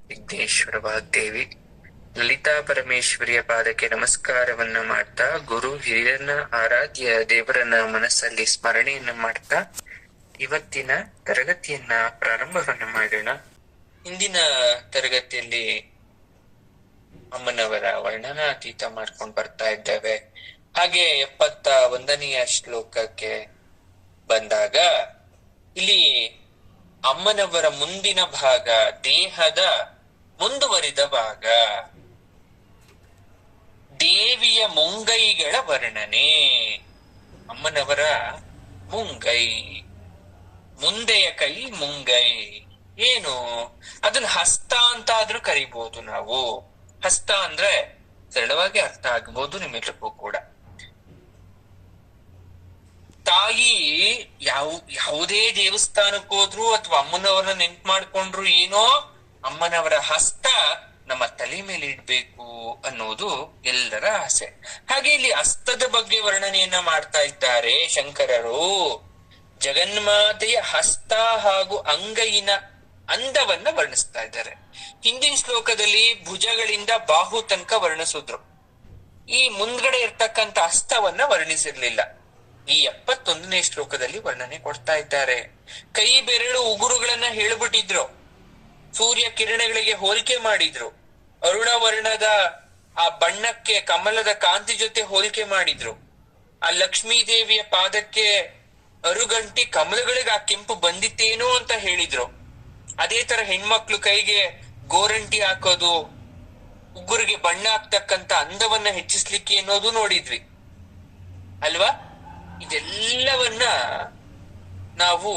ವಿಘ್ನೇಶ್ವರ ವಾಗ್ದೇವಿ ಲಲಿತಾ ಪರಮೇಶ್ವರಿಯ ಪಾದಕ್ಕೆ ನಮಸ್ಕಾರವನ್ನ ಮಾಡ್ತಾ, ಗುರು ಹಿರಿಯರನ್ನ ಆರಾಧ್ಯ ದೇವರನ್ನ ಮನಸ್ಸಲ್ಲಿ ಸ್ಮರಣೆಯನ್ನ ಮಾಡ್ತಾ ಇವತ್ತಿನ ತರಗತಿಯನ್ನ ಪ್ರಾರಂಭವನ್ನ ಮಾಡೋಣ. ಹಿಂದಿನ ತರಗತಿಯಲ್ಲಿ ಅಮ್ಮನವರ ವರ್ಣನಾತೀತ ಮಾಡ್ಕೊಂಡು ಬರ್ತಾ ಇದ್ದೇವೆ. ಹಾಗೆ 71ನೆಯ ಶ್ಲೋಕಕ್ಕೆ ಬಂದಾಗ ಇಲ್ಲಿ ಅಮ್ಮನವರ ಮುಂದಿನ ಭಾಗ, ದೇಹದ ಮುಂದುವರಿದ ಭಾಗ, ದೇವಿಯ ಮುಂಗೈಗಳ ವರ್ಣನೆ. ಅಮ್ಮನವರ ಮುಂಗೈ, ಮುಂದೆಯ ಕೈ ಮುಂಗೈ ಏನು, ಅದನ್ನ ಹಸ್ತ ಅಂತ ಆದ್ರೂ ಕರಿಬಹುದು ನಾವು. ಹಸ್ತ ಅಂದ್ರೆ ಸರಳವಾಗಿ ಅರ್ಥ ಆಗ್ಬೋದು ನಿಮ್ಮೆಲ್ಲರಿಗೂ ಕೂಡ. ತಾಯಿ ಯಾವುದೇ ದೇವಸ್ಥಾನಕ್ಕೆ ಹೋದ್ರು ಅಥವಾ ಅಮ್ಮನವರನ್ನ ನೆನ್ಪು ಮಾಡ್ಕೊಂಡ್ರು ಏನೋ ಅಮ್ಮನವರ ಹಸ್ತ ನಮ್ಮ ತಲೆ ಮೇಲೆ ಇಡ್ಬೇಕು ಅನ್ನೋದು ಎಲ್ಲರ ಆಸೆ. ಹಾಗೆ ಇಲ್ಲಿ ಹಸ್ತದ ಬಗ್ಗೆ ವರ್ಣನೆಯನ್ನ ಮಾಡ್ತಾ ಇದ್ದಾರೆ ಶಂಕರರು. ಜಗನ್ಮಾತೆಯ ಹಸ್ತ ಹಾಗೂ ಅಂಗೈನ ಅಂದವನ್ನ ವರ್ಣಿಸ್ತಾ ಇದ್ದಾರೆ. ಹಿಂದಿನ ಶ್ಲೋಕದಲ್ಲಿ ಭುಜಗಳಿಂದ ಬಾಹು ತನಕ ವರ್ಣಿಸಿದ್ರು. ಈ ಮುಂದ್ಗಡೆ ಇರ್ತಕ್ಕಂಥ ಹಸ್ತವನ್ನ ವರ್ಣಿಸಿರ್ಲಿಲ್ಲ. ಈ 71ನೇ ಶ್ಲೋಕದಲ್ಲಿ ವರ್ಣನೆ ಕೊಡ್ತಾ ಇದ್ದಾರೆ. ಕೈ ಬೆರಳು ಉಗುರುಗಳನ್ನ ಹೇಳ್ಬಿಟ್ಟಿದ್ರು, ಸೂರ್ಯ ಕಿರಣಗಳಿಗೆ ಹೋಲಿಕೆ ಮಾಡಿದ್ರು, ಅರುಣ ವರ್ಣದ ಆ ಬಣ್ಣಕ್ಕೆ ಕಮಲದ ಕಾಂತಿ ಜೊತೆ ಹೋಲಿಕೆ ಮಾಡಿದ್ರು, ಆ ಲಕ್ಷ್ಮೀ ದೇವಿಯ ಪಾದಕ್ಕೆ ಅರುಗಂಟಿ ಕಮಲಗಳಿಗೆ ಆ ಕೆಂಪು ಬಂದಿತ್ತೇನೋ ಅಂತ ಹೇಳಿದ್ರು. ಅದೇ ತರ ಹೆಣ್ಮಕ್ಳು ಕೈಗೆ ಗೋರಂಟಿ ಹಾಕೋದು, ಉಗುರಿಗೆ ಬಣ್ಣ ಹಾಕ್ತಕ್ಕಂತ ಅಂದವನ್ನ ಹೆಚ್ಚಿಸ್ಲಿಕ್ಕೆ ಅನ್ನೋದು ನೋಡಿದ್ವಿ ಅಲ್ವಾ. ಇದೆಲ್ಲವನ್ನ ನಾವು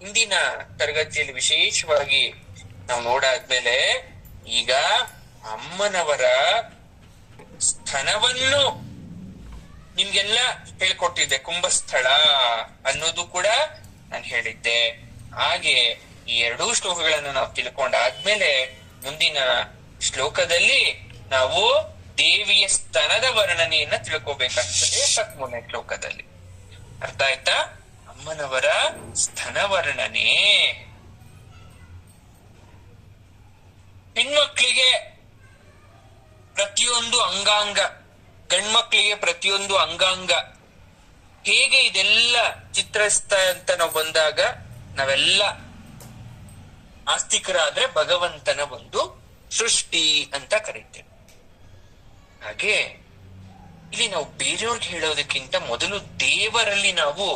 ಇಂದಿನ ತರಗತಿಯಲ್ಲಿ ವಿಶೇಷವಾಗಿ ನಾವು ನೋಡಾದ್ಮೇಲೆ ಈಗ ಅಮ್ಮನವರ ಸ್ಥಳವನ್ನು ನಿಮ್ಗೆಲ್ಲ ಹೇಳ್ಕೊಟ್ಟಿದ್ದೆ. ಕುಂಭಸ್ಥಳ ಅನ್ನೋದು ಕೂಡ ನಾನು ಹೇಳಿದ್ದೆ. ಹಾಗೆ ಈ 2 ಶ್ಲೋಕಗಳನ್ನ ನಾವು ತಿಳ್ಕೊಂಡಾದ್ಮೇಲೆ ಮುಂದಿನ ಶ್ಲೋಕದಲ್ಲಿ ನಾವು ದೇವಿಯ ಸ್ತನದ ವರ್ಣನೆಯನ್ನ ತಿಳ್ಕೊಬೇಕಾಗ್ತದೆ. 73ನೇ ಶ್ಲೋಕದಲ್ಲಿ ಅರ್ಥ ಆಯ್ತಾ? ಅಮ್ಮನವರ ಸ್ತನ ವರ್ಣನೆ. ಹೆಣ್ಮಕ್ಳಿಗೆ ಪ್ರತಿಯೊಂದು ಅಂಗಾಂಗ, ಗಂಡ್ಮಕ್ಳಿಗೆ ಪ್ರತಿಯೊಂದು ಅಂಗಾಂಗ, ಹೇಗೆ ಇದೆಲ್ಲ ಚಿತ್ರಿಸ್ತಾ ಅಂತ ನಾವು ಬಂದಾಗ ನಾವೆಲ್ಲ ಆಸ್ತಿಕರಾದ್ರೆ ಭಗವಂತನ ಒಂದು ಸೃಷ್ಟಿ ಅಂತ ಕರೀತೇವೆ. ಹಾಗೆ ಇಲ್ಲಿ ನಾವು ಬೇರೆಯವ್ರಿಗೆ ಹೇಳೋದಕ್ಕಿಂತ ಮೊದಲು ದೇವರಲ್ಲಿ ನಾವು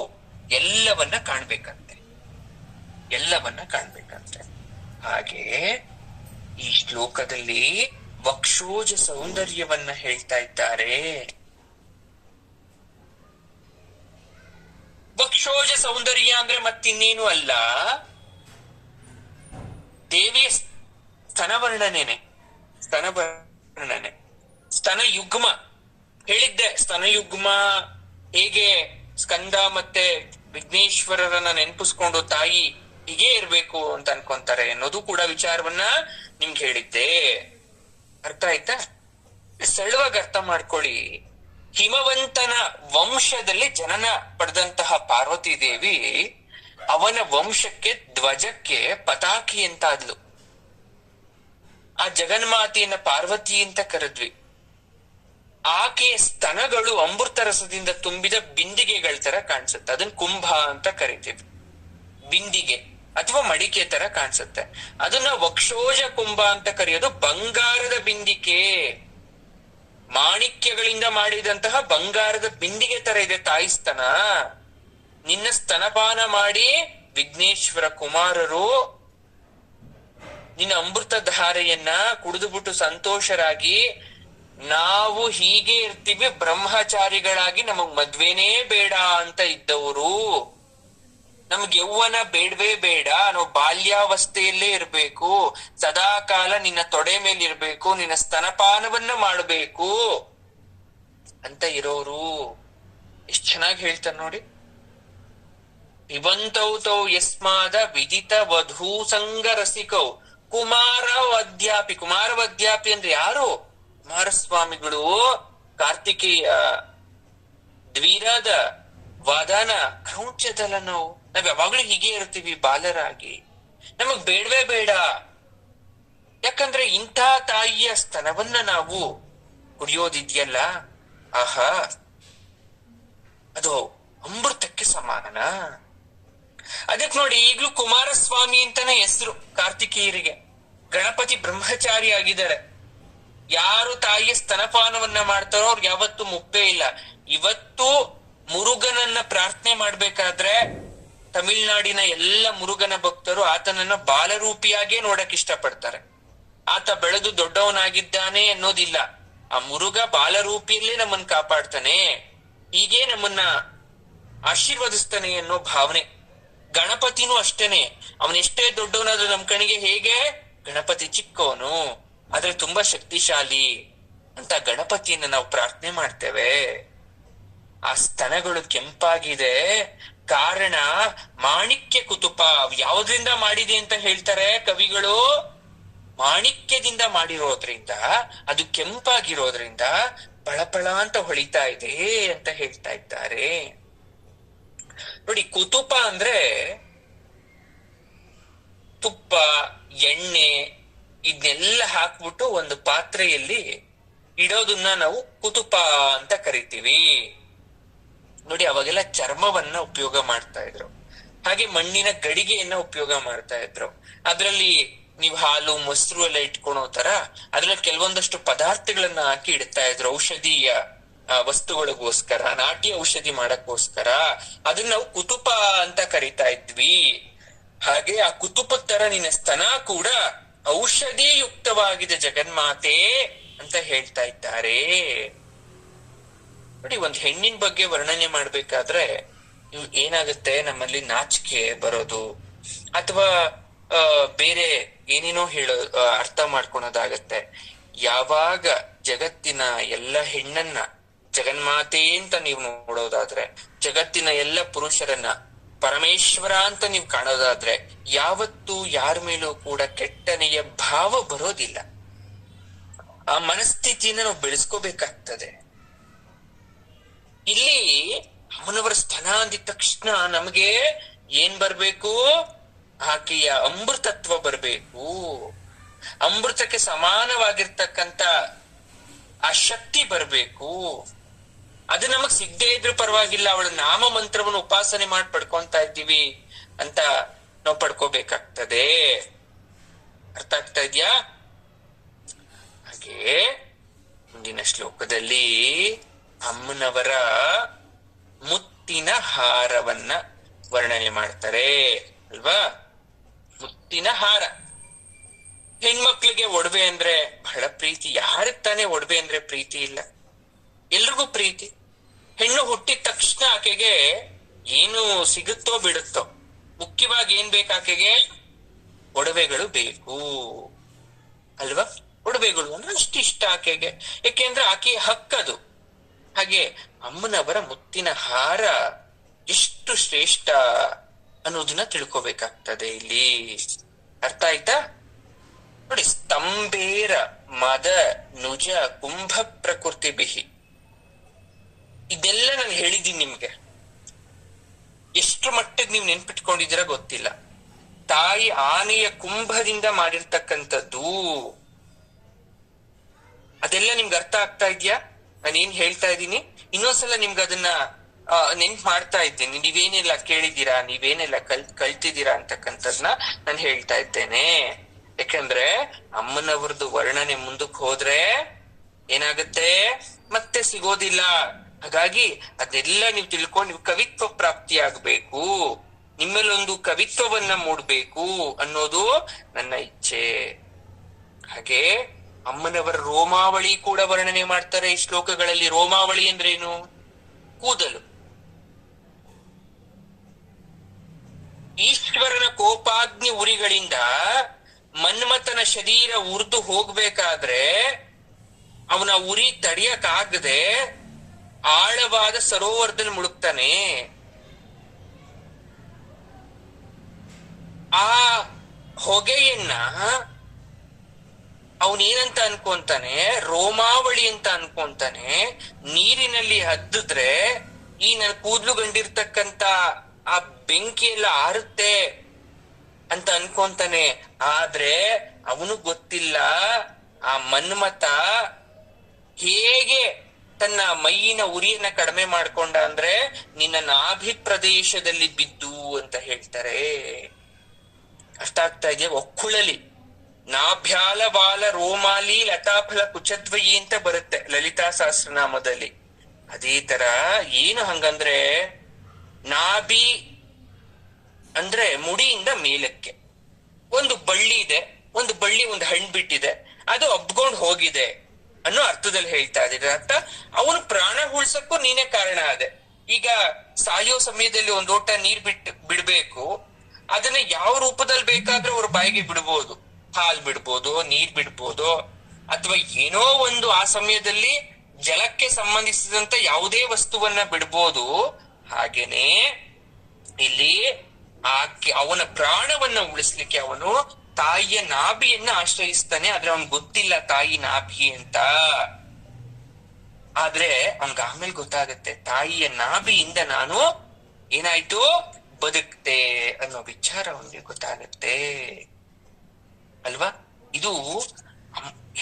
ಎಲ್ಲವನ್ನ ಕಾಣ್ಬೇಕಂತೆ, ಎಲ್ಲವನ್ನ ಕಾಣ್ಬೇಕಂತೆ. ಹಾಗೆ ಈ ಶ್ಲೋಕದಲ್ಲಿ ವಕ್ಷೋಜ ಸೌಂದರ್ಯವನ್ನ ಹೇಳ್ತಾ ಇದ್ದಾರೆ. ವಕ್ಷೋಜ ಸೌಂದರ್ಯ ಅಂದ್ರೆ ಮತ್ತಿನ್ನೇನು ಅಲ್ಲ, ದೇವಿಯ ಸ್ತನವರ್ಣನೆ. ಸ್ತನವರ್ಣನೆ, ಸ್ತನ ಯುಗ್ಮ ಹೇಳಿದ್ದೆ. ಸ್ತನಯುಗ್ಮ ಹೇಗೆ ಸ್ಕಂದ ಮತ್ತೆ ವಿಘ್ನೇಶ್ವರರನ್ನ ನೆನಪಿಸ್ಕೊಂಡು ತಾಯಿ ಹೀಗೆ ಇರ್ಬೇಕು ಅಂತ ಅನ್ಕೊಂತಾರೆ ಅನ್ನೋದು ಕೂಡ ವಿಚಾರವನ್ನ ನಿಮ್ಗೆ ಹೇಳಿದ್ದೆ. ಅರ್ಥ ಆಯ್ತಾ? ಸರಳವಾಗಿ ಅರ್ಥ ಮಾಡ್ಕೊಳ್ಳಿ. ಹಿಮವಂತನ ವಂಶದಲ್ಲಿ ಜನನ ಪಡೆದಂತಹ ಪಾರ್ವತಿ ದೇವಿ ಅವನ ವಂಶಕ್ಕೆ, ಧ್ವಜಕ್ಕೆ ಪತಾಕಿ ಅಂತ ಆದ್ಲು. ಆ ಜಗನ್ಮಾತೆಯನ್ನ ಪಾರ್ವತಿ ಅಂತ ಕರೆದ್ವಿ. ಆಕೆಯ ಸ್ತನಗಳು ಅಮೃತ ರಸದಿಂದ ತುಂಬಿದ ಬಿಂದಿಗೆಗಳ ತರ ಕಾಣಿಸುತ್ತೆ. ಅದನ್ನ ಕುಂಭ ಅಂತ ಕರಿತೀವಿ. ಬಿಂದಿಗೆ ಅಥವಾ ಮಡಿಕೆ ತರ ಕಾಣಿಸುತ್ತೆ. ಅದನ್ನ ವಕ್ಷೋಜ ಕುಂಭ ಅಂತ ಕರೆಯೋದು. ಬಂಗಾರದ ಬಿಂದಿಗೆ, ಮಾಣಿಕ್ಯಗಳಿಂದ ಮಾಡಿದಂತಹ ಬಂಗಾರದ ಬಿಂದಿಗೆ ತರ ಇದೆ ತಾಯಿ ಸ್ತನ. ನಿನ್ನ ಸ್ತನಪಾನ ಮಾಡಿ ವಿಘ್ನೇಶ್ವರ ಕುಮಾರರು ನಿನ್ನ ಅಮೃತ ಧಾರೆಯನ್ನ ಕುಡಿದುಬಿಟ್ಟು ಸಂತೋಷರಾಗಿ, ನಾವು ಹೀಗೆ ಇರ್ತೀವಿ ಬ್ರಹ್ಮಚಾರಿಗಳಾಗಿ, ನಮಗ್ ಮದ್ವೆನೇ ಬೇಡ ಅಂತ ಇದ್ದವರು, ನಮ್ಗೆ ಯೌವನ ಬೇಡವೇ ಬೇಡ, ನಾವು ಬಾಲ್ಯಾವಸ್ಥೆಯಲ್ಲೇ ಇರ್ಬೇಕು, ಸದಾ ಕಾಲ ನಿನ್ನ ತೊಡೆ ಮೇಲೆ ಇರ್ಬೇಕು, ನಿನ್ನ ಸ್ತನಪಾನವನ್ನ ಮಾಡಬೇಕು ಅಂತ ಇರೋರು. ಎಷ್ಟ್ ಚೆನ್ನಾಗಿ ಹೇಳ್ತಾರೆ ನೋಡಿ. ಇವಂತೌತೌ ಯಸ್ಮಾದ ವಿದಿತ ವಧೂ ಸಂಗ ರಸಿಕೌ ಕುಮಾರವದ್ಯಾಪಿ. ಕುಮಾರವದ್ಯಾಪಿ ಅಂದ್ರೆ ಯಾರು? ಕುಮಾರಸ್ವಾಮಿಗಳು, ಕಾರ್ತಿಕೇಯ, ದ್ವಿರಾದ, ವದನ, ಕ್ರೌಂಚದಲ್ಲ. ನಾವ್ ಯಾವಾಗ್ಲೂ ಹೀಗೆ ಇರ್ತೀವಿ ಬಾಲರಾಗಿ, ನಮಗ್ ಬೇಡವೇ ಬೇಡ. ಯಾಕಂದ್ರೆ ಇಂಥ ತಾಯಿಯ ಸ್ತನವನ್ನ ನಾವು ಕುಡಿಯೋದಿದ್ಯಲ್ಲ, ಆಹಾ, ಅದು ಅಮೃತಕ್ಕೆ ಸಮಾನನ. ಅದಕ್ಕೆ ನೋಡಿ, ಈಗ್ಲೂ ಕುಮಾರಸ್ವಾಮಿ ಅಂತಾನೆ ಹೆಸರು ಕಾರ್ತಿಕೇಯರಿಗೆ. ಗಣಪತಿ ಬ್ರಹ್ಮಚಾರಿ ಆಗಿದ್ದಾರೆ. ಯಾರು ತಾಯಿಯ ಸ್ತನಪಾನವನ್ನ ಮಾಡ್ತಾರೋ ಅವ್ರಿಗೆ ಯಾವತ್ತೂ ಮುಪ್ಪೇ ಇಲ್ಲ. ಇವತ್ತು ಮುರುಗನನ್ನ ಪ್ರಾರ್ಥನೆ ಮಾಡ್ಬೇಕಾದ್ರೆ ತಮಿಳ್ನಾಡಿನ ಎಲ್ಲ ಮುರುಗನ ಭಕ್ತರು ಆತನನ್ನ ಬಾಲರೂಪಿಯಾಗೇ ನೋಡಕ್ ಇಷ್ಟಪಡ್ತಾರೆ. ಆತ ಬೆಳೆದು ದೊಡ್ಡವನಾಗಿದ್ದಾನೆ ಅನ್ನೋದಿಲ್ಲ, ಆ ಮುರುಗ ಬಾಲರೂಪಿಯಲ್ಲೇ ನಮ್ಮನ್ನ ಕಾಪಾಡ್ತಾನೆ, ಹೀಗೆ ನಮ್ಮನ್ನ ಆಶೀರ್ವದಿಸ್ತಾನೆ ಅನ್ನೋ ಭಾವನೆ. ಗಣಪತಿನೂ ಅಷ್ಟೇನೆ, ಅವನೆಷ್ಟೇ ದೊಡ್ಡವನಾದ್ರೂ ನಮ್ ಕಣಿಗೆ ಹೇಗೆ ಗಣಪತಿ ಚಿಕ್ಕವನು ಆದ್ರೆ ತುಂಬಾ ಶಕ್ತಿಶಾಲಿ ಅಂತ ಗಣಪತಿಯನ್ನ ನಾವು ಪ್ರಾರ್ಥನೆ ಮಾಡ್ತೇವೆ. ಆ ಸ್ತನಗಳು ಕೆಂಪಾಗಿದೆ, ಕಾರಣ ಮಾಣಿಕ್ಯ ಕುತುಪ. ಯಾವುದ್ರಿಂದ ಮಾಡಿದೆ ಅಂತ ಹೇಳ್ತಾರೆ ಕವಿಗಳು? ಮಾಣಿಕ್ಯದಿಂದ ಮಾಡಿರೋದ್ರಿಂದ, ಅದು ಕೆಂಪಾಗಿರೋದ್ರಿಂದ ಪಳಪಳ ಅಂತ ಹೊಳಿತಾ ಇದೆ ಅಂತ ಹೇಳ್ತಾ ಇದ್ದಾರೆ. ನೋಡಿ, ಕುತುಪ ಅಂದ್ರೆ ತುಪ್ಪ, ಎಣ್ಣೆ ಇದನ್ನೆಲ್ಲ ಹಾಕ್ಬಿಟ್ಟು ಒಂದು ಪಾತ್ರೆಯಲ್ಲಿ ಇಡೋದನ್ನ ನಾವು ಕುತುಪ ಅಂತ ಕರಿತೀವಿ. ನೋಡಿ, ಅವಾಗೆಲ್ಲ ಚರ್ಮವನ್ನ ಉಪಯೋಗ ಮಾಡ್ತಾ ಇದ್ರು, ಹಾಗೆ ಮಣ್ಣಿನ ಗಡಿಗೆಯನ್ನ ಉಪಯೋಗ ಮಾಡ್ತಾ ಇದ್ರು. ಅದ್ರಲ್ಲಿ ನೀವು ಹಾಲು ಮೊಸರು ಎಲ್ಲ ಇಟ್ಕೊಳೋ ತರ ಅದ್ರಲ್ಲಿ ಕೆಲವೊಂದಷ್ಟು ಪದಾರ್ಥಗಳನ್ನ ಹಾಕಿ ಇಡ್ತಾ ಇದ್ರು, ಔಷಧೀಯ ವಸ್ತುಗಳಿಗೋಸ್ಕರ, ನಾಟಿ ಔಷಧಿ ಮಾಡಕ್ಕೋಸ್ಕರ. ಅದನ್ನ ನಾವು ಕುತುಪ ಅಂತ ಕರಿತಾ ಇದ್ವಿ. ಹಾಗೆ ಆ ಕುತುಪದ ತರ ನಿನ್ನ ಸ್ತನ ಕೂಡ ಔಷಧಿ ಯುಕ್ತವಾಗಿದೆ ಜಗನ್ಮಾತೆ ಅಂತ ಹೇಳ್ತಾ ಇದ್ದಾರೆ. ನೋಡಿ, ಒಂದ್ ಹೆಣ್ಣಿನ ಬಗ್ಗೆ ವರ್ಣನೆ ಮಾಡ್ಬೇಕಾದ್ರೆ ಏನಾಗುತ್ತೆ, ನಮ್ಮಲ್ಲಿ ನಾಚಿಕೆ ಬರೋದು ಅಥವಾ ಬೇರೆ ಏನೇನೋ ಅರ್ಥ ಮಾಡ್ಕೊಳೋದಾಗತ್ತೆ. ಯಾವಾಗ ಜಗತ್ತಿನ ಎಲ್ಲ ಹೆಣ್ಣನ್ನ ಜಗನ್ಮಾತೆ ಅಂತ ನೀವು ನೋಡೋದಾದ್ರೆ, ಜಗತ್ತಿನ ಎಲ್ಲ ಪುರುಷರನ್ನ ಪರಮೇಶ್ವರ ಅಂತ ನೀವು ಕಾಣೋದಾದ್ರೆ, ಯಾವತ್ತೂ ಯಾರ ಮೇಲೂ ಕೂಡ ಕೆಟ್ಟನೆಯ ಭಾವ ಬರೋದಿಲ್ಲ. ಆ ಮನಸ್ಥಿತಿಯನ್ನ ನಾವು ಬೆಳೆಸ್ಕೋಬೇಕಾಗ್ತದೆ. ಇಲ್ಲಿ ಅಮ್ಮನವರ ಸ್ತನ ಅಂದಿದ ತಕ್ಷಣ ನಮಗೆ ಏನ್ ಬರ್ಬೇಕು? ಆಕೆಯ ಅಮೃತತ್ವ ಬರ್ಬೇಕು. ಅಮೃತಕ್ಕೆ ಸಮಾನವಾಗಿರ್ತಕ್ಕಂಥ ಆ ಶಕ್ತಿ ಬರ್ಬೇಕು. ಅದು ನಮಗ್ ಸಿಗದೆ ಇದ್ರೂ ಪರವಾಗಿಲ್ಲ, ಅವಳ ನಾಮ ಮಂತ್ರವನ್ನು ಉಪಾಸನೆ ಮಾಡಿ ಪಡ್ಕೊಂತಾ ಇದ್ದೀವಿ ಅಂತ ನಾವು ಪಡ್ಕೋಬೇಕಾಗ್ತದೆ. ಅರ್ಥ ಆಗ್ತಾ ಇದ್ಯಾ? ಹಾಗೆ ಮುಂದಿನ ಶ್ಲೋಕದಲ್ಲಿ ಅಮ್ಮನವರ ಮುತ್ತಿನ ಹಾರವನ್ನ ವರ್ಣನೆ ಮಾಡ್ತಾರೆ ಅಲ್ವಾ? ಮುತ್ತಿನ ಹಾರ. ಹೆಣ್ಮಕ್ಳಿಗೆ ಒಡವೆ ಅಂದ್ರೆ ಬಹಳ ಪ್ರೀತಿ. ಯಾರಿಗ್ ತಾನೇ ಒಡವೆ ಅಂದ್ರೆ ಪ್ರೀತಿ ಇಲ್ಲ? ಎಲ್ರಿಗೂ ಪ್ರೀತಿ. ಹೆಣ್ಣು ಹುಟ್ಟಿದ ತಕ್ಷಣ ಆಕೆಗೆ ಏನು ಸಿಗುತ್ತೋ ಬಿಡುತ್ತೋ, ಮುಖ್ಯವಾಗಿ ಏನ್ ಬೇಕು ಆಕೆಗೆ? ಒಡವೆಗಳು ಬೇಕು ಅಲ್ವಾ? ಒಡವೆಗಳು ಅಂದ್ರೆ ಅಷ್ಟಿಷ್ಟ ಆಕೆಗೆ, ಯಾಕೆಂದ್ರೆ ಆಕೆಯ ಹಕ್ಕದು. ಹಾಗೆ ಅಮ್ಮನವರ ಮುತ್ತಿನ ಹಾರ ಎಷ್ಟು ಶ್ರೇಷ್ಠ ಅನ್ನೋದನ್ನ ತಿಳ್ಕೊಬೇಕಾಗ್ತದೆ ಇಲ್ಲಿ. ಅರ್ಥ ಆಯ್ತಾ? ನೋಡಿ, ಸ್ತಂಭೇರ ಮದ ನುಜ ಕುಂಭ ಪ್ರಕೃತಿ ಬಿಹಿ, ಇದೆಲ್ಲ ನಾನು ಹೇಳಿದ್ದೀನಿ ನಿಮ್ಗೆ. ಎಷ್ಟು ಮಟ್ಟಿಗೆ ನೀವು ನೆನ್ಪಿಟ್ಕೊಂಡಿದ್ದೀರ ಗೊತ್ತಿಲ್ಲ. ತಾಯಿ ಆನೆಯ ಕುಂಭದಿಂದ ಮಾಡಿರ್ತಕ್ಕಂಥದ್ದು. ಅದೆಲ್ಲ ನಿಮ್ಗೆ ಅರ್ಥ ಆಗ್ತಾ ಇದ್ಯಾ? ನಾನೇನ್ ಹೇಳ್ತಾ ಇದ್ದೀನಿ ಇನ್ನೊಂದ್ಸಲ ನಿಮ್ಗೆ ಅದನ್ನ ನೆನ್ಪ್ ಮಾಡ್ತಾ ಇದ್ದೇನೆ. ನೀವೇನೆಲ್ಲ ಕೇಳಿದ್ದೀರಾ, ನೀವೇನೆಲ್ಲ ಕಲ್ತಿದ್ದೀರಾ ಅಂತಕ್ಕಂಥದ್ನ ನಾನು ಹೇಳ್ತಾ ಇದ್ದೇನೆ. ಯಾಕಂದ್ರೆ ಅಮ್ಮನವ್ರದ್ದು ವರ್ಣನೆ ಮುಂದಕ್ಕೆ ಹೋದ್ರೆ ಏನಾಗುತ್ತೆ, ಮತ್ತೆ ಸಿಗೋದಿಲ್ಲ. ಹಾಗಾಗಿ ಅದೆಲ್ಲ ನೀವು ತಿಳ್ಕೊಂಡು ನೀವು ಕವಿತ್ವ ಪ್ರಾಪ್ತಿ ಆಗ್ಬೇಕು, ನಿಮ್ಮಲ್ಲೊಂದು ಕವಿತ್ವವನ್ನ ಮೂಡ್ಬೇಕು ಅನ್ನೋದು ನನ್ನ ಇಚ್ಛೆ. ಹಾಗೆ ಅಮ್ಮನವರ ರೋಮಾವಳಿ ಕೂಡ ವರ್ಣನೆ ಮಾಡ್ತಾರೆ ಈ ಶ್ಲೋಕಗಳಲ್ಲಿ. ರೋಮಾವಳಿ ಅಂದ್ರೇನು? ಕೂದಲು. ಈಶ್ವರನ ಕೋಪಾಗ್ನಿ ಉರಿಗಳಿಂದ ಮನ್ಮಥನ ಶರೀರ ಉರಿದು ಹೋಗ್ಬೇಕಾದ್ರೆ ಅವನ ಉರಿ ತಡೆಯಕ್ಕಾಗದೆ ಆಳವಾದ ಸರೋವರದಲ್ಲಿ ಮುಳುಗ್ತಾನೆ. ಆ ಹೊಗೆಯನ್ನ ಅವನೇನಂತ ಅನ್ಕೊಂತಾನೆ? ರೋಮಾವಳಿ ಅಂತ ಅನ್ಕೊಂತಾನೆ. ನೀರಿನಲ್ಲಿ ಹದ್ದಿದ್ರೆ ಈ ನನ್ ಕೂದ್ಲು ಗಂಡಿರ್ತಕ್ಕಂತ ಆ ಬೆಂಕಿ ಎಲ್ಲ ಆರುತ್ತೆ ಅಂತ ಅನ್ಕೊಂತಾನೆ. ಆದ್ರೆ ಅವನು ಗೊತ್ತಿಲ್ಲ ಆ ಮನ್ಮಥ ಹೇಗೆ ತನ್ನ ಮೈಯಿನ ಉರಿಯನ್ನ ಕಡಿಮೆ ಮಾಡ್ಕೊಂಡ ಅಂದ್ರೆ ನಿನ್ನ ನಾಭಿ ಪ್ರದೇಶದಲ್ಲಿ ಬಿದ್ದು ಅಂತ ಹೇಳ್ತಾರೆ. ಅಷ್ಟಾಗ್ತಾ ಇದೆಯಾ? ಒಕ್ಕುಳಲಿ ನಾಭ್ಯಾಲ ಬಾಲ ರೋಮಾಲಿ ಲತಾಫಲ ಕುಚದ್ವಯಿ ಅಂತ ಬರುತ್ತೆ ಲಲಿತಾ ಸಹಸ್ರನಾಮದಲ್ಲಿ. ಅದೇ ತರ ಏನು ಹಂಗಂದ್ರೆ ನಾಭಿ ಅಂದ್ರೆ ಮುಡಿಯಿಂದ ಮೇಲಕ್ಕೆ ಒಂದು ಬಳ್ಳಿ ಇದೆ, ಒಂದು ಹಣ್ಣು ಬಿಟ್ಟಿದೆ, ಅದು ಅಬ್ಕೊಂಡ್ ಹೋಗಿದೆ ಅನ್ನೋ ಅರ್ಥದಲ್ಲಿ ಹೇಳ್ತಾ ಇದ್ದೀರ. ಅರ್ಥ ಅವನು ಪ್ರಾಣ ಉಳ್ಸಕ್ಕೂ ನೀನೇ ಕಾರಣ ಅದೆ. ಈಗ ಸಾಯೋ ಸಮಯದಲ್ಲಿ ಒಂದ್ ಲೋಟ ನೀರ್ ಬಿಡ್ಬೇಕು, ಅದನ್ನ ಯಾವ ರೂಪದಲ್ಲಿ ಬೇಕಾದ್ರೂ ಅವ್ರ ಬಾಯಿಗೆ ಬಿಡ್ಬೋದು, ಹಾಲ್ ಬಿಡ್ಬೋದು, ನೀರ್ ಬಿಡ್ಬೋದು, ಅಥವಾ ಏನೋ ಒಂದು ಆ ಸಮಯದಲ್ಲಿ ಜಲಕ್ಕೆ ಸಂಬಂಧಿಸಿದಂತ ಯಾವುದೇ ವಸ್ತುವನ್ನ ಬಿಡ್ಬೋದು. ಹಾಗೇನೆ ಇಲ್ಲಿ ಅವನ ಪ್ರಾಣವನ್ನ ಉಳಿಸ್ಲಿಕ್ಕೆ ಅವನು ತಾಯಿಯ ನಾಭಿಯನ್ನ ಆಶ್ರಯಿಸ್ತಾನೆ. ಆದ್ರೆ ಅವನ್ ಗೊತ್ತಿಲ್ಲ ತಾಯಿ ನಾಭಿ ಅಂತ. ಆದ್ರೆ ಅವನ್ಗ ಆಮೇಲೆ ಗೊತ್ತಾಗತ್ತೆ ತಾಯಿಯ ನಾಭಿಯಿಂದ ನಾನು ಏನಾಯ್ತು ಬದುಕ್ತೆ ಅನ್ನೋ ವಿಚಾರ ಅವನಿಗೆ ಗೊತ್ತಾಗತ್ತೆ ಅಲ್ವಾ. ಇದು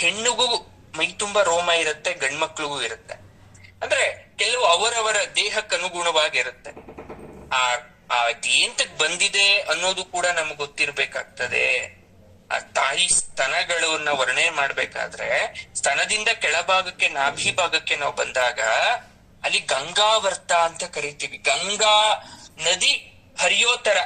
ಹೆಣ್ಣಿಗೂ ಮೈ ತುಂಬಾ ರೋಮ ಇರುತ್ತೆ, ಗಂಡ್ಮಕ್ಳಿಗೂ ಇರುತ್ತೆ. ಅಂದ್ರೆ ಕೆಲವು ಅವರವರ ದೇಹಕ್ಕೆ ಅನುಗುಣವಾಗಿರುತ್ತೆ. ಅದೇಂತಕ್ ಬಂದಿದೆ ಅನ್ನೋದು ಕೂಡ ನಮ್ಗೆ ಗೊತ್ತಿರ್ಬೇಕಾಗ್ತದೆ. ಆ ತಾಯಿ ಸ್ತನಗಳನ್ನ ವರ್ಣನೆ ಮಾಡ್ಬೇಕಾದ್ರೆ ಸ್ತನದಿಂದ ಕೆಳಭಾಗಕ್ಕೆ ನಾಭಿ ಭಾಗಕ್ಕೆ ನಾವು ಬಂದಾಗ ಅಲ್ಲಿ ಗಂಗಾವರ್ತ ಅಂತ ಕರಿತೀವಿ. ಗಂಗಾ ನದಿ ಹರಿಯೋ ತರ.